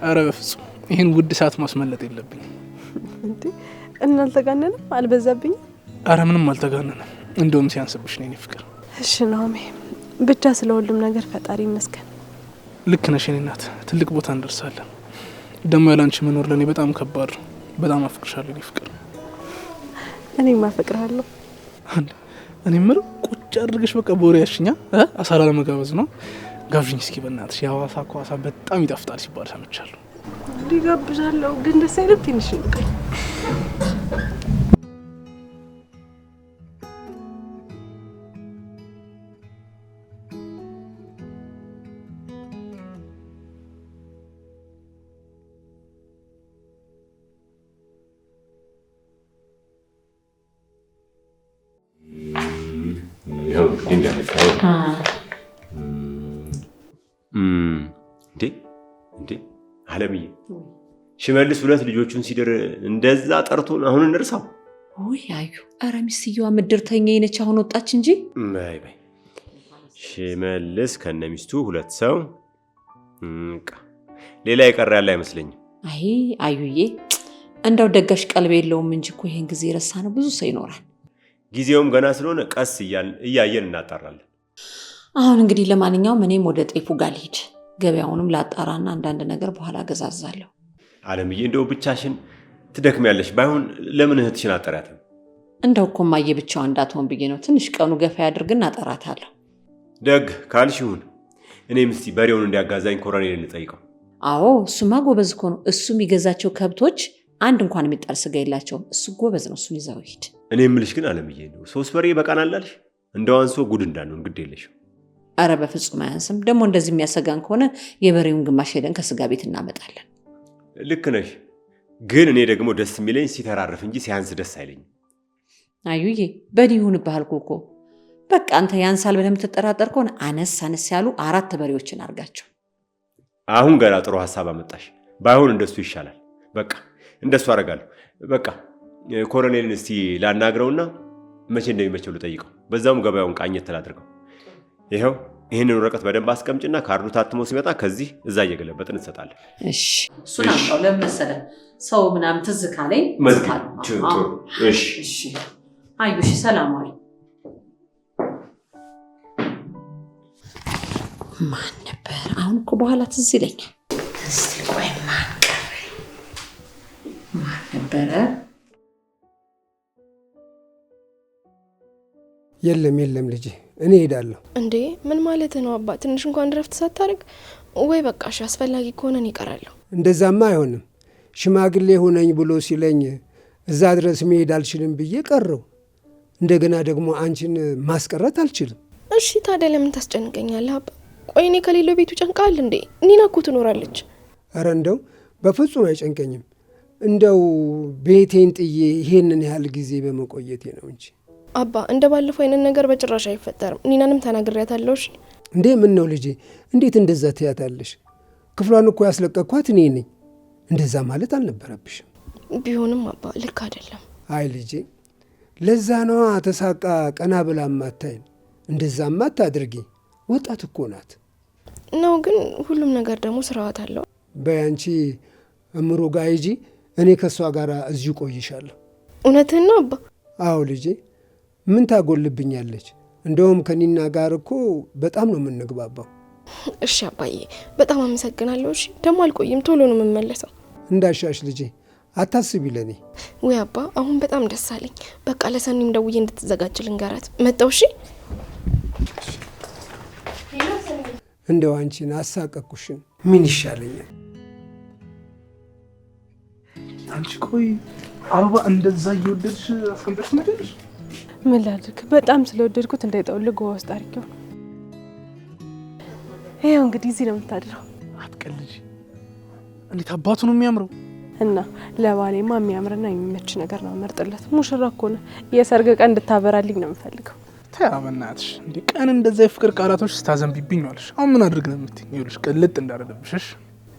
አረ በፍጹም ይህን ውድ ሰዓት ማስመለጥ የለብኝም። እንዴ እናልተጋነንም? አልበዛብኝም? አረ ምንም አልተጋነንም። እንደውም ሲያንስብሽ ነው የኔ ፍቅር። እሺ ናሆሜ፣ ብቻ ስለ ሁሉም ነገር ፈጣሪ ይመስገን። ልክ ነሽ የኔ እናት። ትልቅ ቦታ እንደርሳለን። ደግሞ ያላንቺ መኖር ለኔ በጣም ከባድ ነው። በጣም አፍቅርሻለሁ የኔ ፍቅር። እኔም አፈቅርሃለሁ። እኔ ምር ቁጭ አድርገሽ በቃ ቦሬ ያሽኛ አሳላ ለመጋበዝ ነው። ጋብዥኝ እስኪ በእናትሽ። የሐዋሳ እኮ አሳ በጣም ይጣፍጣል ሲባል ሰምቻለሁ። ሊጋብዛለሁ ግን ደስ አይልም። ትንሽ እንቀር። እንዴ አለምዬ፣ ሽመልስ ሁለት ልጆቹን ሲድር እንደዛ ጠርቶን አሁን እንርሳው? ውይ አዩ፣ ኧረ ሚስትየዋ ምድርተኛ ነች። አሁን ወጣች እንጂ። በይ በይ፣ ሽመልስ ከነ ሚስቱ ሁለት ሰው፣ ሌላ የቀረ ያለ አይመስለኝም። አይ አዩዬ፣ እንደው ደጋሽ ቀልብ የለውም እንጂ እኮ ይሄን ጊዜ ረሳ ነው። ብዙ ሰው ይኖራል። ጊዜውም ገና ስለሆነ ቀስ እያየን እናጣራለን። አሁን እንግዲህ ለማንኛውም እኔም ወደ ጤፉ ጋር ልሂድ። ገበያውንም ላጣራና አንዳንድ ነገር በኋላ ገዛዛለሁ። አለምዬ፣ እንደው ብቻሽን ትደክሚያለሽ። ባይሆን ለምን እህትሽን አጠራትም? እንደው እኮ ማየ ብቻዋ እንዳትሆን ብዬ ነው። ትንሽ ቀኑ ገፋ ያድርግና አጠራታለሁ። ደግ ካልሽ ይሁን። እኔም እስቲ በሬውን እንዲያጋዛኝ ኮሎኔልን ልጠይቀው። አዎ እሱማ ጎበዝ እኮ ነው። እሱ የሚገዛቸው ከብቶች አንድ እንኳን የሚጣል ስጋ የላቸውም። እሱ ጎበዝ ነው። እሱን ይዛው ይሄድ። እኔ የምልሽ ግን አለምዬ፣ ነው 3 በሬ በቃናል አልሽ? እንደው አንሶ ጉድ እንዳንሆን ግድ የለሽም። አረ በፍጹም አያንስም። ደግሞ እንደዚህ የሚያሰጋን ከሆነ የበሬውን ግማሽ ሄደን ከስጋ ቤት እናመጣለን። ልክ ነሽ። ግን እኔ ደግሞ ደስ የሚለኝ ሲተራርፍ እንጂ ሲያንስ ደስ አይለኝም። አዩዬ በእኔ ይሁንብህ አልኩህ እኮ። በቃ አንተ ያንሳል ብለህ የምትጠራጠር ከሆነ አነስ አነስ ያሉ 4 በሬዎችን አድርጋቸው። አሁን ገና ጥሩ ሀሳብ አመጣሽ። ባይሆን እንደሱ ይሻላል። በቃ እንደሱ አደርጋለሁ። በቃ ኮሎኔልን እስቲ ላናግረውና መቼ እንደሚመቸው ልጠይቀው። በዛውም ገበያውን ቃኘት ላድርገው። ይኸው ይህንን ወረቀት በደንብ አስቀምጭና ካርዱ ታትሞ ሲመጣ ከዚህ እዛ እየገለበጥን እንሰጣለን። እሺ እሱን አምጣው። ለምን መሰለህ ሰው ምናምን ትዝ ካለኝ እሺ አዩሽ ሰላም ዋል። ማን ነበር? አሁን እኮ በኋላ ትዝ ይለኛል። እስቲ ቆይ ማን ነበረ? የለም ልጄ እኔ ሄዳለሁ። እንዴ ምን ማለት ነው አባ? ትንሽ እንኳን ረፍት ሳታደርግ ወይ? በቃ እሺ አስፈላጊ ከሆነ እኔ እቀራለሁ። እንደዛማ አይሆንም። ሽማግሌ ሆነኝ ብሎ ሲለኝ እዛ ድረስ መሄድ አልችልም ብዬ ቀረው። እንደገና ደግሞ አንቺን ማስቀረት አልችልም። እሺ ታዲያ ለምን ታስጨንቀኛለህ አባ? ቆይ እኔ ከሌለው ቤቱ ጨንቃል እንዴ? ኒና እኮ ትኖራለች። ኧረ እንደው በፍጹም አይጨንቀኝም። እንደው ቤቴን ጥዬ ይሄንን ያህል ጊዜ በመቆየቴ ነው እንጂ አባ እንደ ባለፈው አይነት ነገር በጭራሽ አይፈጠርም። ኒናንም ተናግሬያታለሁ። እሺ እንዴ ምን ነው ልጄ? እንዴት እንደዛ ትያታለሽ? ክፍሏን እኮ ያስለቀኳት እኔ ነኝ። እንደዛ ማለት አልነበረብሽም። ቢሆንም አባ ልክ አይደለም። አይ ልጄ ለዛ ነዋ ተሳቃ ቀና ብላ ማታይን። እንደዛማ አታድርጊ። ወጣት እኮ ናት ነው። ግን ሁሉም ነገር ደግሞ ስርዓት አለው። በያንቺ እምሮ ጋር ሂጂ። እኔ ከሷ ጋር እዚሁ ቆይሻለሁ። እውነትህን ነው አባ? አዎ ልጄ ምን ታጎልብኛለች? እንደውም ከኒና ጋር እኮ በጣም ነው የምንግባባው። እሺ አባዬ በጣም አመሰግናለሁ። እሺ ደግሞ አልቆይም፣ ቶሎ ነው የምመለሰው። እንዳሻሽ ልጄ አታስቢ ለኔ። ወይ አባ አሁን በጣም ደስ አለኝ። በቃ ለሰኒም ደውዬ እንድትዘጋጅ ልንገራት። መጣው። እሺ እንደው አንቺን አሳቀቅኩሽን ምን ይሻለኛል? አንቺ ቆይ አበባ እንደዛ እየወደድሽ አስቀምጠሽ ትመጪያለሽ? ምን ላድርግ? በጣም ስለወደድኩት እንዳይጠውልግ ውሃ ውስጥ አድርጌው። ይኸው እንግዲህ እዚህ ነው የምታድረው። አትቀልጂ። እንዴት አባቱ ነው የሚያምረው! እና ለባሌማ የሚያምርና የሚመች ነገር ነው መርጥለት። ሙሽራ እኮ ነው። የሰርግ ቀን እንድታበራልኝ ነው የምፈልገው። ተይ በእናትሽ እንዴ! ቀን እንደዛ የፍቅር ቃላቶች ስታዘንቢብኝ ዋልሽ። አሁን ምን አድርግ ነው የምትይኝ? ይኸውልሽ ቅልጥ እንዳደረብሽሽ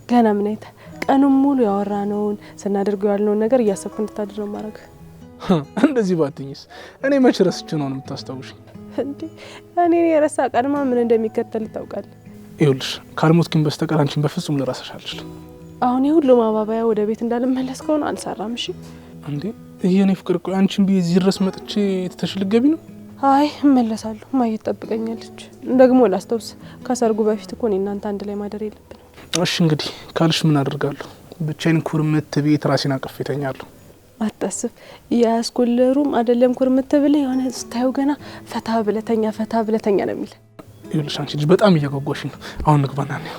ገና ምን አይተ ቀኑን ሙሉ ያወራነውን ስናደርገው ያልነውን ነገር እያሰብኩ እንድታድር ነው ማድረግ። እንደዚህ ባትኝስ? እኔ መች ረስቼ ነው የምታስታውሽኝ? እንዴ እኔ የረሳ ቀድማ ምን እንደሚከተል ታውቃለህ? ይኸውልሽ ካልሞት ግን በስተቀር አንቺን በፍጹም ልረሳሽ አልችልም። አሁን የሁሉ ማባባያ ወደ ቤት እንዳልመለስ ከሆነ አልሰራም። እሺ እንዴ የኔ ፍቅር ቆይ አንቺን ብዬ እዚህ ድረስ መጥቼ ትተሽ ልትገቢ ነው? አይ እመለሳለሁ። ማየት ጠብቀኛለች። ደግሞ ላስታውስ ከሰርጉ በፊት እኮ እኔ እናንተ አንድ ላይ ማደር የለብንም። እሺ እንግዲህ ካልሽ ምን አደርጋለሁ? ብቻዬን ኩርምት ቤት ራሴን አቅፌ እተኛለሁ። አታስብ። የስኩልሩም አይደለም ኩርምት ብለህ የሆነ ስታየው ገና ፈታ ብለተኛ ነው የሚል። ይኸውልሽ አንቺ ልጅ በጣም እያጓጓሽ ነው። አሁን ንግባና ነው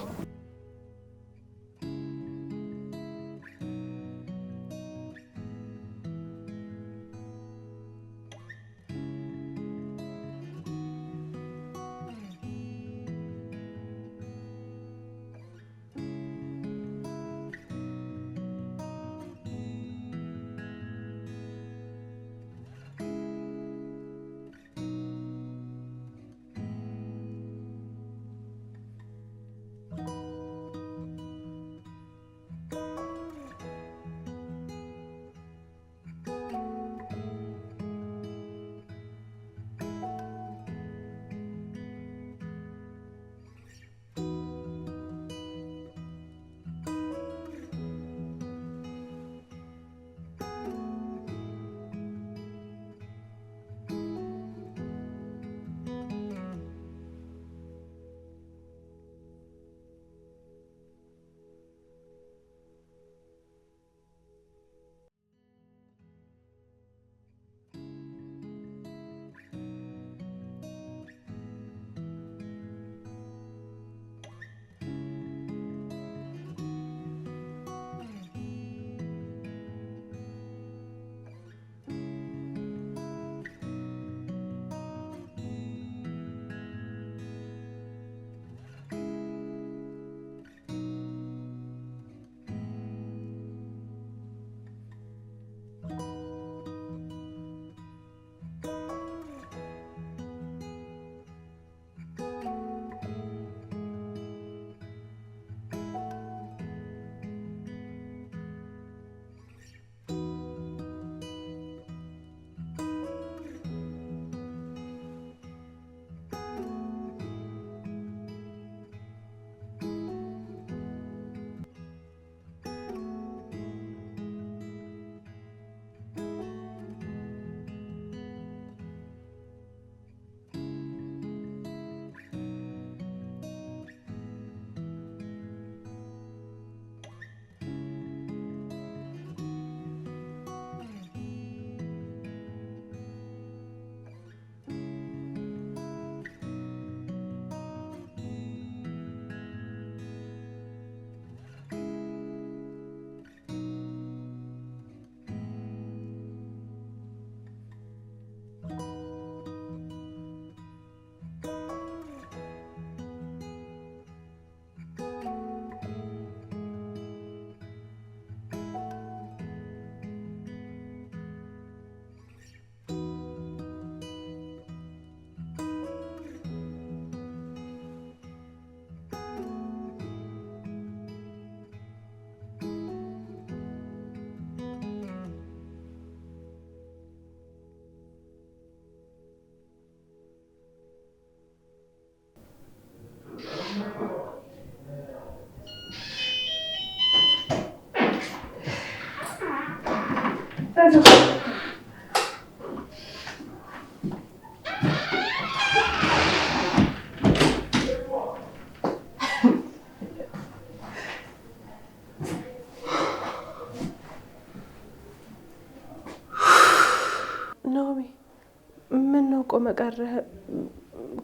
ቀረ።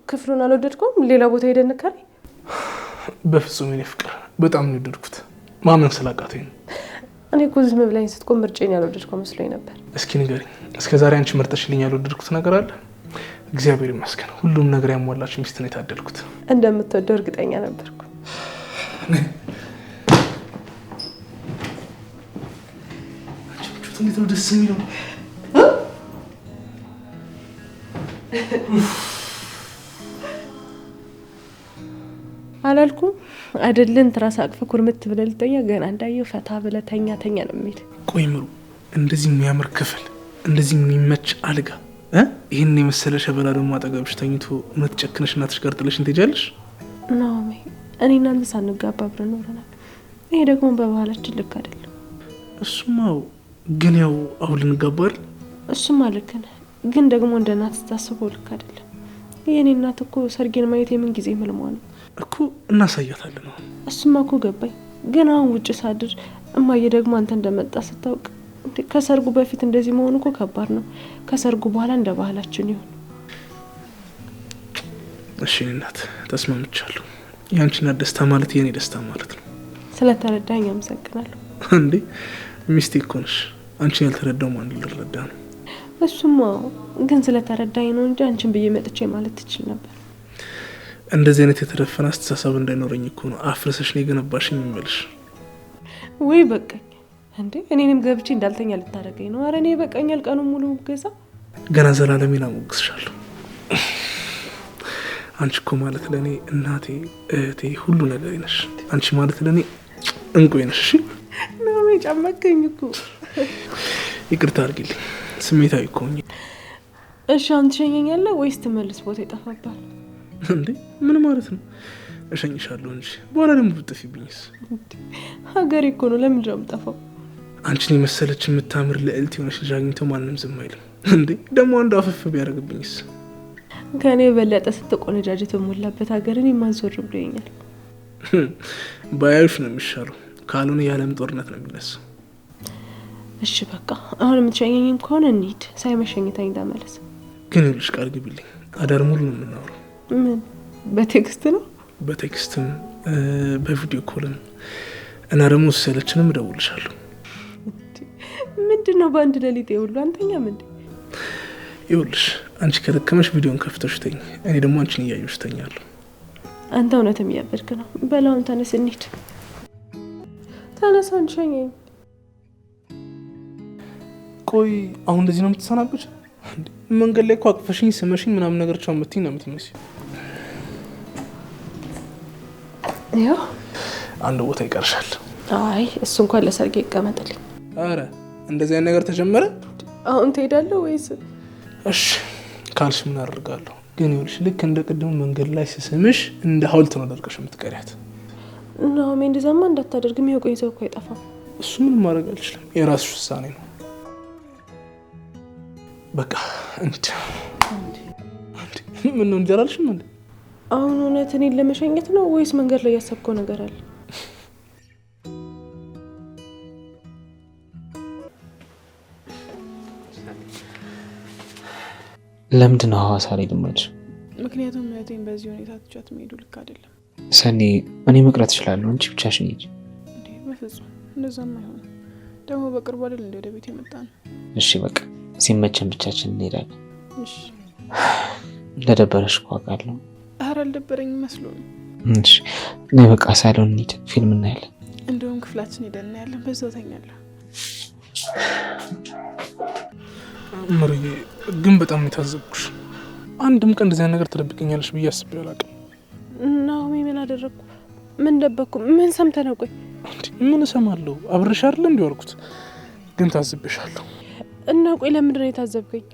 ክፍሉን አልወደድኩም። ሌላ ቦታ ሄደን እንከራይ። በፍጹም የኔ ፍቅር በጣም ነው የወደድኩት። ማመን ስላቃተኝ ነው። እኔ እኮ ዝም ብላኝ ስትቆም ምርጬን ያልወደድከው መስሎኝ ነበር። እስኪ ንገሪኝ፣ እስከ ዛሬ አንቺ መርጠሽልኝ ያልወደድኩት ነገር አለ? እግዚአብሔር ይመስገን ሁሉም ነገር ያሟላች ሚስት ነው የታደልኩት። እንደምትወደው እርግጠኛ ነበርኩ። እንዴት ነው ደስ የሚለው! አላልኩም አይደልን? ትራስ አቅፈህ ኩርምት ብለህ ልተኛ፣ ገና እንዳየው ፈታ ብለህ ተኛ ነው የሚል። ቆይ ምሩ፣ እንደዚህ የሚያምር ክፍል፣ እንደዚህ የሚመች አልጋ፣ ይህን የመሰለ ሸበላ ደግሞ አጠገብሽ ተኝቶ እውነት ጨክነሽ እናትሽ ጋር ጥለሽኝ ትሄጃለሽ? ናኦሚ፣ እኔ እናንተ ሳንጋባ አብረን ኖረናል። ይሄ ደግሞ በባህላችን ልክ አይደለም። እሱማው ግን ያው አሁን ልንጋባ አይደል? እሱማ ልክ ነህ፣ ግን ደግሞ እንደ እናት ስታስበው ልክ አይደለም። የኔ እናት እኮ ሰርጌን ማየት የምን ጊዜ ህልሟ ነው እኮ። እናሳያታለን። እሱማ እኮ ገባኝ፣ ግን አሁን ውጭ ሳድር እማዬ ደግሞ አንተ እንደመጣ ስታውቅ፣ ከሰርጉ በፊት እንደዚህ መሆኑ እኮ ከባድ ነው። ከሰርጉ በኋላ እንደ ባህላችን ይሁን። እሺ እናት፣ ተስማምቻለሁ። ያንቺና ደስታ ማለት የኔ ደስታ ማለት ነው። ስለተረዳኝ አመሰግናለሁ። እንዴ ሚስቴ እኮ ነሽ። አንቺን ያልተረዳው ማን ሊረዳ ነው? እሱማ ግን ስለተረዳኝ ነው እንጂ አንቺን ብዬ መጥቼ ማለት ትችል ነበር። እንደዚህ አይነት የተደፈነ አስተሳሰብ እንዳይኖረኝ እኮ ነው አፍርሰሽ ነው የገነባሽኝ የሚልሽ። ወይ በቃኝ እንዴ! እኔንም ገብቼ እንዳልተኛ ልታረገኝ ነው? አረ እኔ በቃኛል። ቀኑ ሙሉ ገዛ ገና ዘላለሜን አሞግስሻለሁ። አንቺ እኮ ማለት ለእኔ እናቴ፣ እህቴ፣ ሁሉ ነገር ነሽ። አንቺ ማለት ለእኔ እንቁ ነሽ። እሺ ነው ጨመቀኝ እኮ። ይቅርታ አድርጊልኝ፣ ስሜታዊ እኮ ነኝ። እሺ አንተ ትሸኘኛለህ ወይስ ትመልስ ቦታ ይጠፋባል? እንዴ ምን ማለት ነው? እሸኝሻለሁ እንጂ በኋላ ደግሞ ብትጥፊብኝስ? ሀገሬ እኮ ነው። ለምንድን ነው የምጠፋው? አንቺን የመሰለች የምታምር ልዕልት የሆነች ልጅ አግኝቶ ማንም ዝም አይልም። እንዴ ደግሞ አንዱ አፈፍ ቢያደርግብኝስ? ከኔ የበለጠ ስትቆነጃጀት በሞላበት ሀገር እኔ ማን ዞር ብሎኛል? ባያዩሽ ነው የሚሻለው። ካልሆነ የዓለም ጦርነት ነው የሚነሳው። እሺ በቃ አሁን የምትሸኘኝም ከሆነ እንሂድ። ሳይመሸኝታኝ እንዳመለስ። ግን ይኸውልሽ ቃል ግቢልኝ፣ አዳር ሙሉ ነው የምናወራው። ምን በቴክስት ነው? በቴክስትም በቪዲዮ ኮልም እና ደግሞ ሰለችንም እደውልሻለሁ። ምንድን ነው በአንድ ሌሊት ሁሉ አንተኛ? ምንድን ይኸውልሽ አንቺ ከደከመሽ ቪዲዮን ከፍተሽ ተኝ፣ እኔ ደግሞ አንቺን እያየሁሽ ተኛለሁ። አንተ እውነትም እያበድክ ነው። በላውን ተነስ እንሂድ። ተነሳ እንሸኘኝ። ቆይ አሁን እንደዚህ ነው የምትሰናበች? መንገድ ላይ እኮ አቅፈሽኝ ስመሽኝ ምናምን ነገር ቻው የምትይኝ ነው የምትመስለው። ያው አንድ ቦታ ይቀርሻል። አይ እሱ እንኳን ለሰርጌ ይቀመጥልኝ። አረ እንደዚህ አይነት ነገር ተጀመረ? አሁን ትሄዳለህ ወይስ? እሺ ካልሽ ምን አደርጋለሁ? ግን ይኸውልሽ ልክ እንደ ቅድሙ መንገድ ላይ ስስምሽ እንደ ሐውልት ነው ደርቀሽ የምትቀሪያት። እና ምን እንደዛማ እንዳታደርግ። የሚያውቀኝ ሰው እኮ አይጠፋም። እሱ ምን ማድረግ አልችልም፣ የራስሽ ውሳኔ ነው። በቃ እንዴ ምን ነው እንጀራልሽም እንዴ? አሁን እውነት እኔን ለመሸኘት ነው ወይስ መንገድ ላይ ያሰብከው ነገር አለ? ለምንድን ነው ሐዋሳ ላይ ድመጭ? ምክንያቱም እህቴን በዚህ ሁኔታ ትቻት መሄዱ ልክ አይደለም። ሰኔ እኔ መቅረት እችላለሁ እንጂ ብቻሽን ሂጂ። እንዴ በፍጹም እንደዛም አይሆንም። ደግሞ በቅርቡ አይደል እንደ ወደ ቤት የመጣ ነው። እሺ በቃ ሲመቸን ብቻችን እንሄዳለን። እሺ ለደበረሽ እኮ አውቃለሁ። ኧረ አልደበረኝም መስሎ ነው። እሺ እኔ በቃ ሳሎን እንሂድ፣ ፊልም እናያለን። እንደውም ክፍላችን ሄደን እናያለን። በዛው ተኛለሁ። ምሩዬ ግን በጣም የታዘብኩሽ። አንድም ቀን እንደዚህ ነገር ትደብቀኛለሽ ብዬ አስቤ አላውቅም። ናኦሚ ምን አደረግኩ? ምን ደበቅኩ? ምን ሰምተህ ነው? ቆይ ምን እሰማለሁ? አብሬሽ አይደል እንዲህ ያልኩት፣ ግን ታዝቤሻለሁ። እና ቆይ ለምንድን ነው የታዘብከኝ?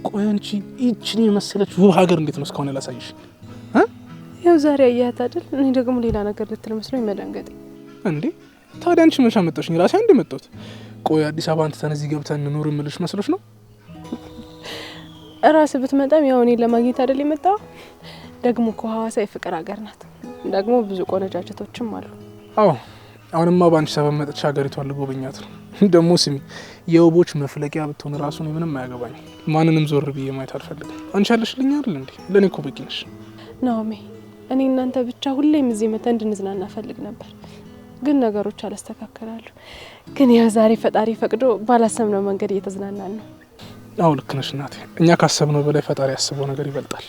ቆይ አንቺ ይህችን የመሰለች ውብ ሀገር እንዴት ነው እስካሁን ያላሳይሽ? ያው ዛሬ አያት አይደል? እኔ ደግሞ ሌላ ነገር ልትል መስሎኝ መደንገጤ። እንዴ ታዲያ አንቺ መቼ አመጣሽኝ? ራሴ አንድ መጣሁት። ቆይ አዲስ አበባ አንተ እዚህ ገብተን እንኖር የምልሽ መስሎሽ ነው? ራስህ ብትመጣም ያው እኔን ለማግኘት አይደል የመጣው? ደግሞ እኮ ሐዋሳ የፍቅር ሀገር ናት። ደግሞ ብዙ ቆነጃጀቶችም አሉ። አዎ አሁንማ በአንቺ ሰበብ መጥቼ ሀገሪቷን ልጎበኛት ነው። ደግሞ ስሚ የውቦች መፍለቂያ ብትሆን ራሱ ነው ምንም አያገባኝ። ማንንም ዞር ብዬ ማየት አልፈልግም። አንቺ ያለሽልኝ አይደል እንዴ? ለኔ እኮ በቂ ነሽ። ናኦሚ እኔ እናንተ ብቻ ሁሌም እዚህ መተን እንድንዝናና ፈልግ ነበር፣ ግን ነገሮች አላስተካከላሉ። ግን ያው ዛሬ ፈጣሪ ፈቅዶ ባላሰብነው መንገድ እየተዝናናን ነው። አዎ ልክ ነሽ እናቴ። እኛ ካሰብነው በላይ ፈጣሪ ያስበው ነገር ይበልጣል።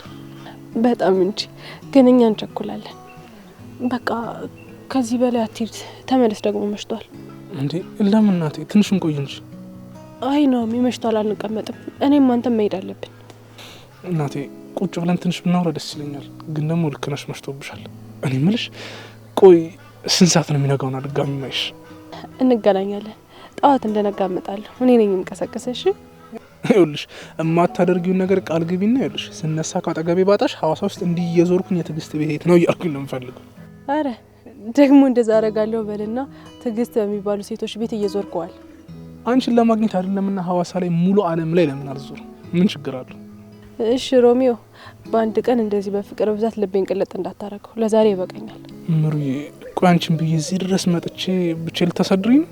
በጣም እንጂ። ግን እኛ እንቸኩላለን። በቃ ከዚህ በላይ አትሂድ፣ ተመለስ፣ ደግሞ መሽቷል። እንዴ ለምን እናቴ? ትንሽ እንቆይ እንጂ። አይ ናኦሚ መሽቷል፣ አንቀመጥም። እኔም አንተም መሄድ አለብን። እናቴ ቁጭ ብለን ትንሽ ብናወራ ደስ ይለኛል። ግን ደግሞ ልክ ነሽ፣ መሽቶብሻል። እኔ የምልሽ ቆይ ስንት ሰዓት ነው የሚነጋውና ድጋሚ ማይሽ? እንገናኛለን። ጠዋት እንደነጋ እመጣለሁ። እኔ ነኝ የምቀሰቅስሽ። ይኸውልሽ የማታደርጊውን ነገር ቃል ግቢና ይኸውልሽ ስነሳ ካጠገቤ ባጣሽ ሐዋሳ ውስጥ እንዲህ እየዞርኩኝ የትዕግስት ቤት ነው እያልኩኝ ነው የምፈልገው። አረ ደግሞ እንደዛ አደርጋለሁ በልና ትዕግስት በሚባሉ ሴቶች ቤት እየዞርከዋል። አንቺን ለማግኘት አይደለምና ሐዋሳ ላይ ሙሉ ዓለም ላይ ለምን አልዞር? ምን ችግር አለው? እሺ ሮሚዮ፣ በአንድ ቀን እንደዚህ በፍቅር ብዛት ልቤን ቅልጥ እንዳታረገው። ለዛሬ ይበቃኛል። ምሩዬ ቆይ አንቺን ብዬ እዚህ ድረስ መጥቼ ብቻ ልታሳድሪኝ ነው?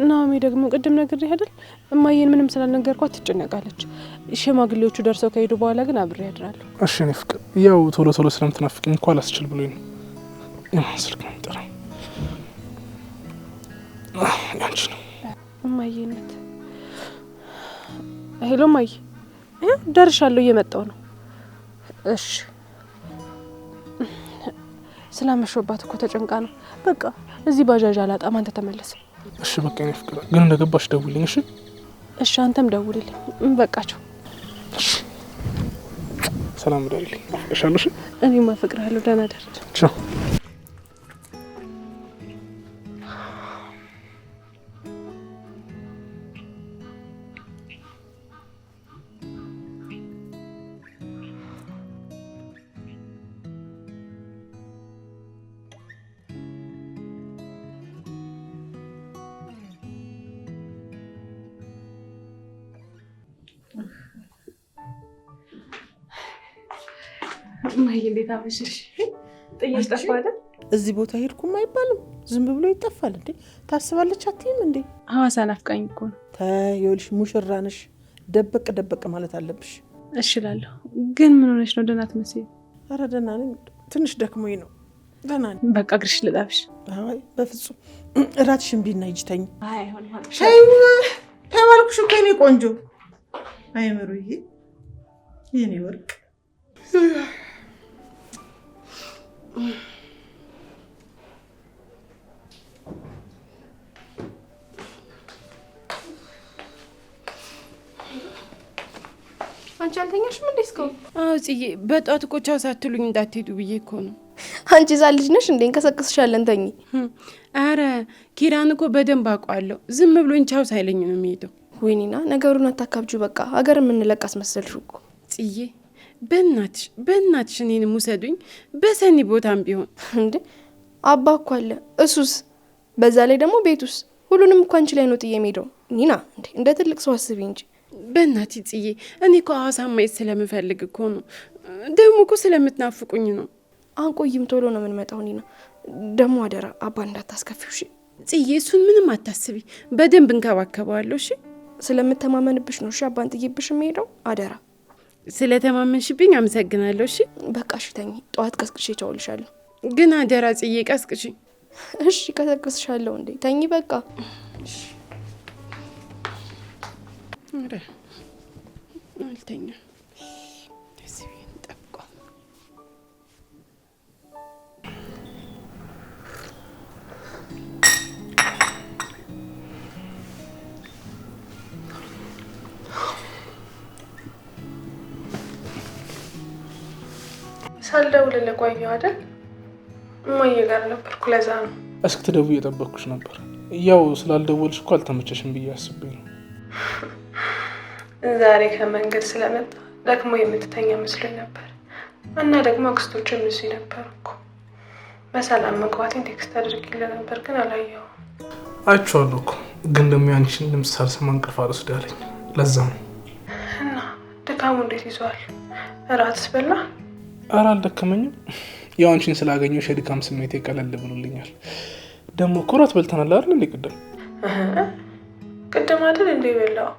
ናኦሚ ደግሞ ቅድም ነግሬህ አይደል እማዬን ምንም ስላልነገርኳት ትጨነቃለች። ሽማግሌዎቹ ደርሰው ከሄዱ በኋላ ግን አብሬ ያድራለሁ። እሺ እኔ ፍቅር ያው ቶሎ ቶሎ ስለምትናፍቅኝ እንኳን አላስችል ብሎኝ ነው። የማን ስልክ ነው የሚጠራው? ያንቺ ነው። እማዬነት። ሄሎ እማዬ፣ ደርሻለሁ፣ እየመጣሁ ነው። እሺ ስላመሾባት እኮ ተጨንቃ ነው። በቃ እዚህ ባጃጅ አላጣም፣ አንተ ተመለስ። እሺ በቃ እኔ ፍቅር ግን እንደገባሽ ደውልኝ። እሺ እሺ፣ አንተም ደውልልኝ። በቃቸው። ሰላም ደውልልኝ። አፍቅርሻለሁ። እሺ እኔም አፈቅርሃለሁ። ደህና ደር። ቻው። እማዬ እንዴት አመሸሽ? ጥያቄ ጠፋ አይደል? እዚህ ቦታ ሄድኩም አይባልም፣ ዝም ብሎ ይጠፋል እንዴ? ታስባለች አትይም እንዴ? ሐዋሳ ናፍቃኝ እኮ ነው። ይኸውልሽ ሙሽራ ነሽ፣ ደበቅ ደበቅ ማለት አለብሽ። እሺ እላለሁ። ግን ምን ሆነሽ ነው? ደህና አትመስይም። ኧረ ደህና ነኝ፣ ትንሽ ደክሞኝ ነው። ደህና ነኝ። በቃ እግርሽ ልጣብሽ። አይ በፍጹም እራትሽን ቢና ሂጂ ተኝ። አይ ሆነ ተባልኩሽ እኮ የኔ ቆንጆ። አይ ምሩዬ የኔ ወርቅ አንቺ አልተኛሽም እንዴ እስካሁን? አዎ ጽዬ፣ በጧት እኮ ቻው ሳትሉኝ እንዳትሄዱ ብዬ እኮ ነው። አንቺ ዛ ልጅ ነሽ እንዴ? እንቀሰቅስሻለን፣ ተኝ። አረ ኪራን እኮ በደንብ አውቀዋለሁ። ዝም ብሎኝ ቻው ሳይለኝ ነው የሚሄደው። ወይኔና ነገሩን አታካብጁ። በቃ ሀገር የምንለቅ አስመሰልሽ እኮ ጽዬ። በእናትሽ እኔንም ውሰዱኝ፣ በሰኒ ቦታም ቢሆን። እንዴ አባ እኮ አለ፣ እሱስ በዛ ላይ ደግሞ ቤቱስ፣ ሁሉንም እኮ አንቺ ላይ ነው ጥዬ የምሄደው። ኒና እንዴ እንደ ትልቅ ሰው አስቢ እንጂ። በእናትሽ ጽዬ፣ እኔ እኮ ሐዋሳ ማየት ስለምፈልግ እኮ ነው። ደግሞ እኮ ስለምትናፍቁኝ ነው። አንቆይም፣ ቶሎ ነው የምንመጣው። ኒና ደግሞ አደራ አባ እንዳታስከፊው እሺ? ጽዬ፣ እሱን ምንም አታስቢ፣ በደንብ እንከባከበዋለሁ። እሺ? ስለምተማመንብሽ ነው እሺ አባን ጥዬብሽ የምሄደው። አደራ። ስለተማመንሽብኝ አመሰግናለሁ። እሺ በቃ እሺ ተኝ። ጠዋት ቀስቅሼ እተውልሻለሁ። ግን አደራ ጽዬ ቀስቅሽ። እሺ ቀሰቅስሻለሁ። እንዴ ተኝ በቃ። አረ አልተኛ ተስቢን ጠብቆ ሳልደውልልህ ቆየሁ አይደል? እማዬ ጋር ነበርኩ፣ ለዛ ነው። እስክትደውይ እየጠበቅኩሽ ነበር። ያው ስላልደወልሽ እኮ አልተመቸሽም ብዬ አስቤ ነው። ዛሬ ከመንገድ ስለመጣ ደግሞ የምትተኛ መስሎኝ ነበር እና ደግሞ አክስቶችም እዚህ ነበሩ እኮ። በሰላም መግባቴን ቴክስት አድርጌልህ ነበር ግን አላየሁም። አይቼዋለሁ እኮ ግን ደግሞ ያንቺን ድምፅ ሳልሰማ እንቅልፍ አልወስድ አለኝ። ለዛ ነው። እና ድካሙ እንዴት ይዟል? እራትስ በላ? ኧረ አልደከመኝም። ያው አንቺን ስላገኘሁሽ የድካም ስሜቴ ቀለል ብሎልኛል። ደግሞ እኮ እራት በልተናል አይደል እንዴ? ቅድም ቅድም አይደል እንደ በላው።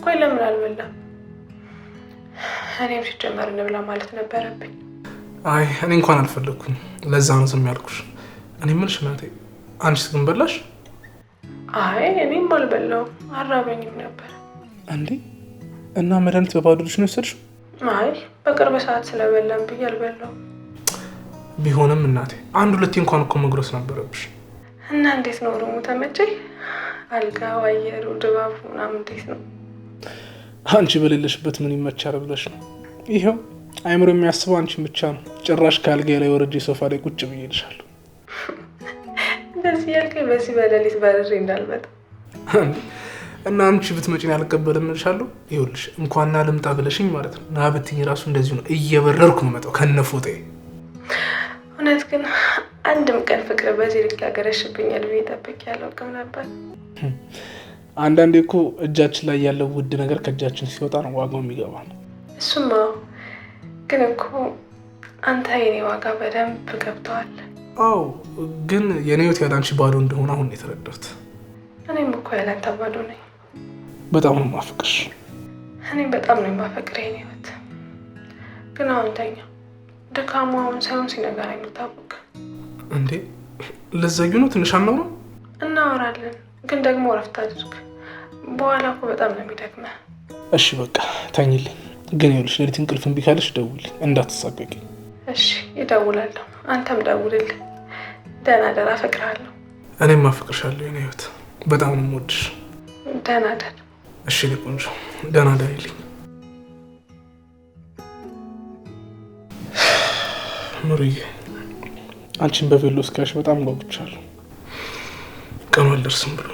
ቆይ ለምን አልበላም? እኔም ሲጀመር እንብላ ማለት ነበረብኝ። አይ እኔ እንኳን አልፈለግኩኝ፣ ለዛ ነው ዝም ያልኩሽ። እኔ የምልሽ እናቴ፣ አንቺስ ግን በላሽ? አይ እኔም አልበላውም፣ አራበኝም ነበር። እንዴ እና መድኃኒት በባዶ ልጅ ነው የወሰድሽው? አይ በቅርብ ሰዓት ስለበላም ብዬ አልበላውም። ቢሆንም እናቴ አንድ ሁለቴ እንኳን እኮ መጉረስ ነበረብሽ። እና እንዴት ነው ሩሙ? ተመቸኝ? አልጋው፣ አየሩ፣ ድባቡ ምናምን እንዴት ነው? አንቺ በሌለሽበት ምን ይመቻል ብለሽ ነው? ይኸው አይምሮ የሚያስበው አንቺን ብቻ ነው። ጭራሽ ከአልጋ ላይ ወረጄ ሶፋ ላይ ቁጭ ብዬ እልሻለሁ። እንደዚህ ያልከኝ በዚህ በሌሊት በርሬ እንዳልመጣ እና አንቺ ብትመጪን ያልቀበልም እልሻለሁ። ይኸውልሽ እንኳን ና ልምጣ ብለሽኝ ማለት ነው ና ብትኝ ራሱ እንደዚሁ ነው እየበረርኩ መጣው ከነፎጤ። እውነት ግን አንድም ቀን ፍቅር በዚህ ልክ ያገረሽብኛል ብዬ ጠብቄ አላውቅም ነበር። አንዳንዴ እኮ እጃችን ላይ ያለው ውድ ነገር ከእጃችን ሲወጣ ነው ዋጋው የሚገባ ነው። እሱማ ግን እኮ አንተ የኔ ዋጋ በደንብ ገብተዋል። አዎ ግን የኔ ህይወት ያለ አንቺ ባዶ እንደሆነ አሁን የተረዳሁት። እኔም እኮ ያለ አንተ ባዶ ነኝ። በጣም ነው የማፈቅርሽ። እኔም በጣም ነው የማፈቅር የኔ ህይወት። ግን አሁን ተኛ። ድካሙ አሁን ሳይሆን ሲነጋ ነው የምታወቅ። እንዴ ለዛዩ ነው ትንሽ አናውራ? እናወራለን፣ ግን ደግሞ እረፍት አድርግ። በኋላ እኮ በጣም ነው የሚደክመህ። እሺ በቃ ተኝልኝ። ግን ይኸውልሽ ሌሊት እንቅልፍ እምቢ ካለሽ ደውልኝ፣ እንዳትሳቀቂ። እሺ ይደውላለሁ። አንተም ደውልልኝ። ደህና ደር። አፈቅርሃለሁ። እኔም አፈቅርሻለሁ የኔ ህይወት። በጣም ነው የምወድሽ። ደህና ደር። እሺ ቆንጆ፣ ደህና ደሪልኝ። ኑርዬ አንቺን በቬሎ እስካያሽ በጣም ጓጉቻለሁ። ቀኑ አልደርስም ብሎ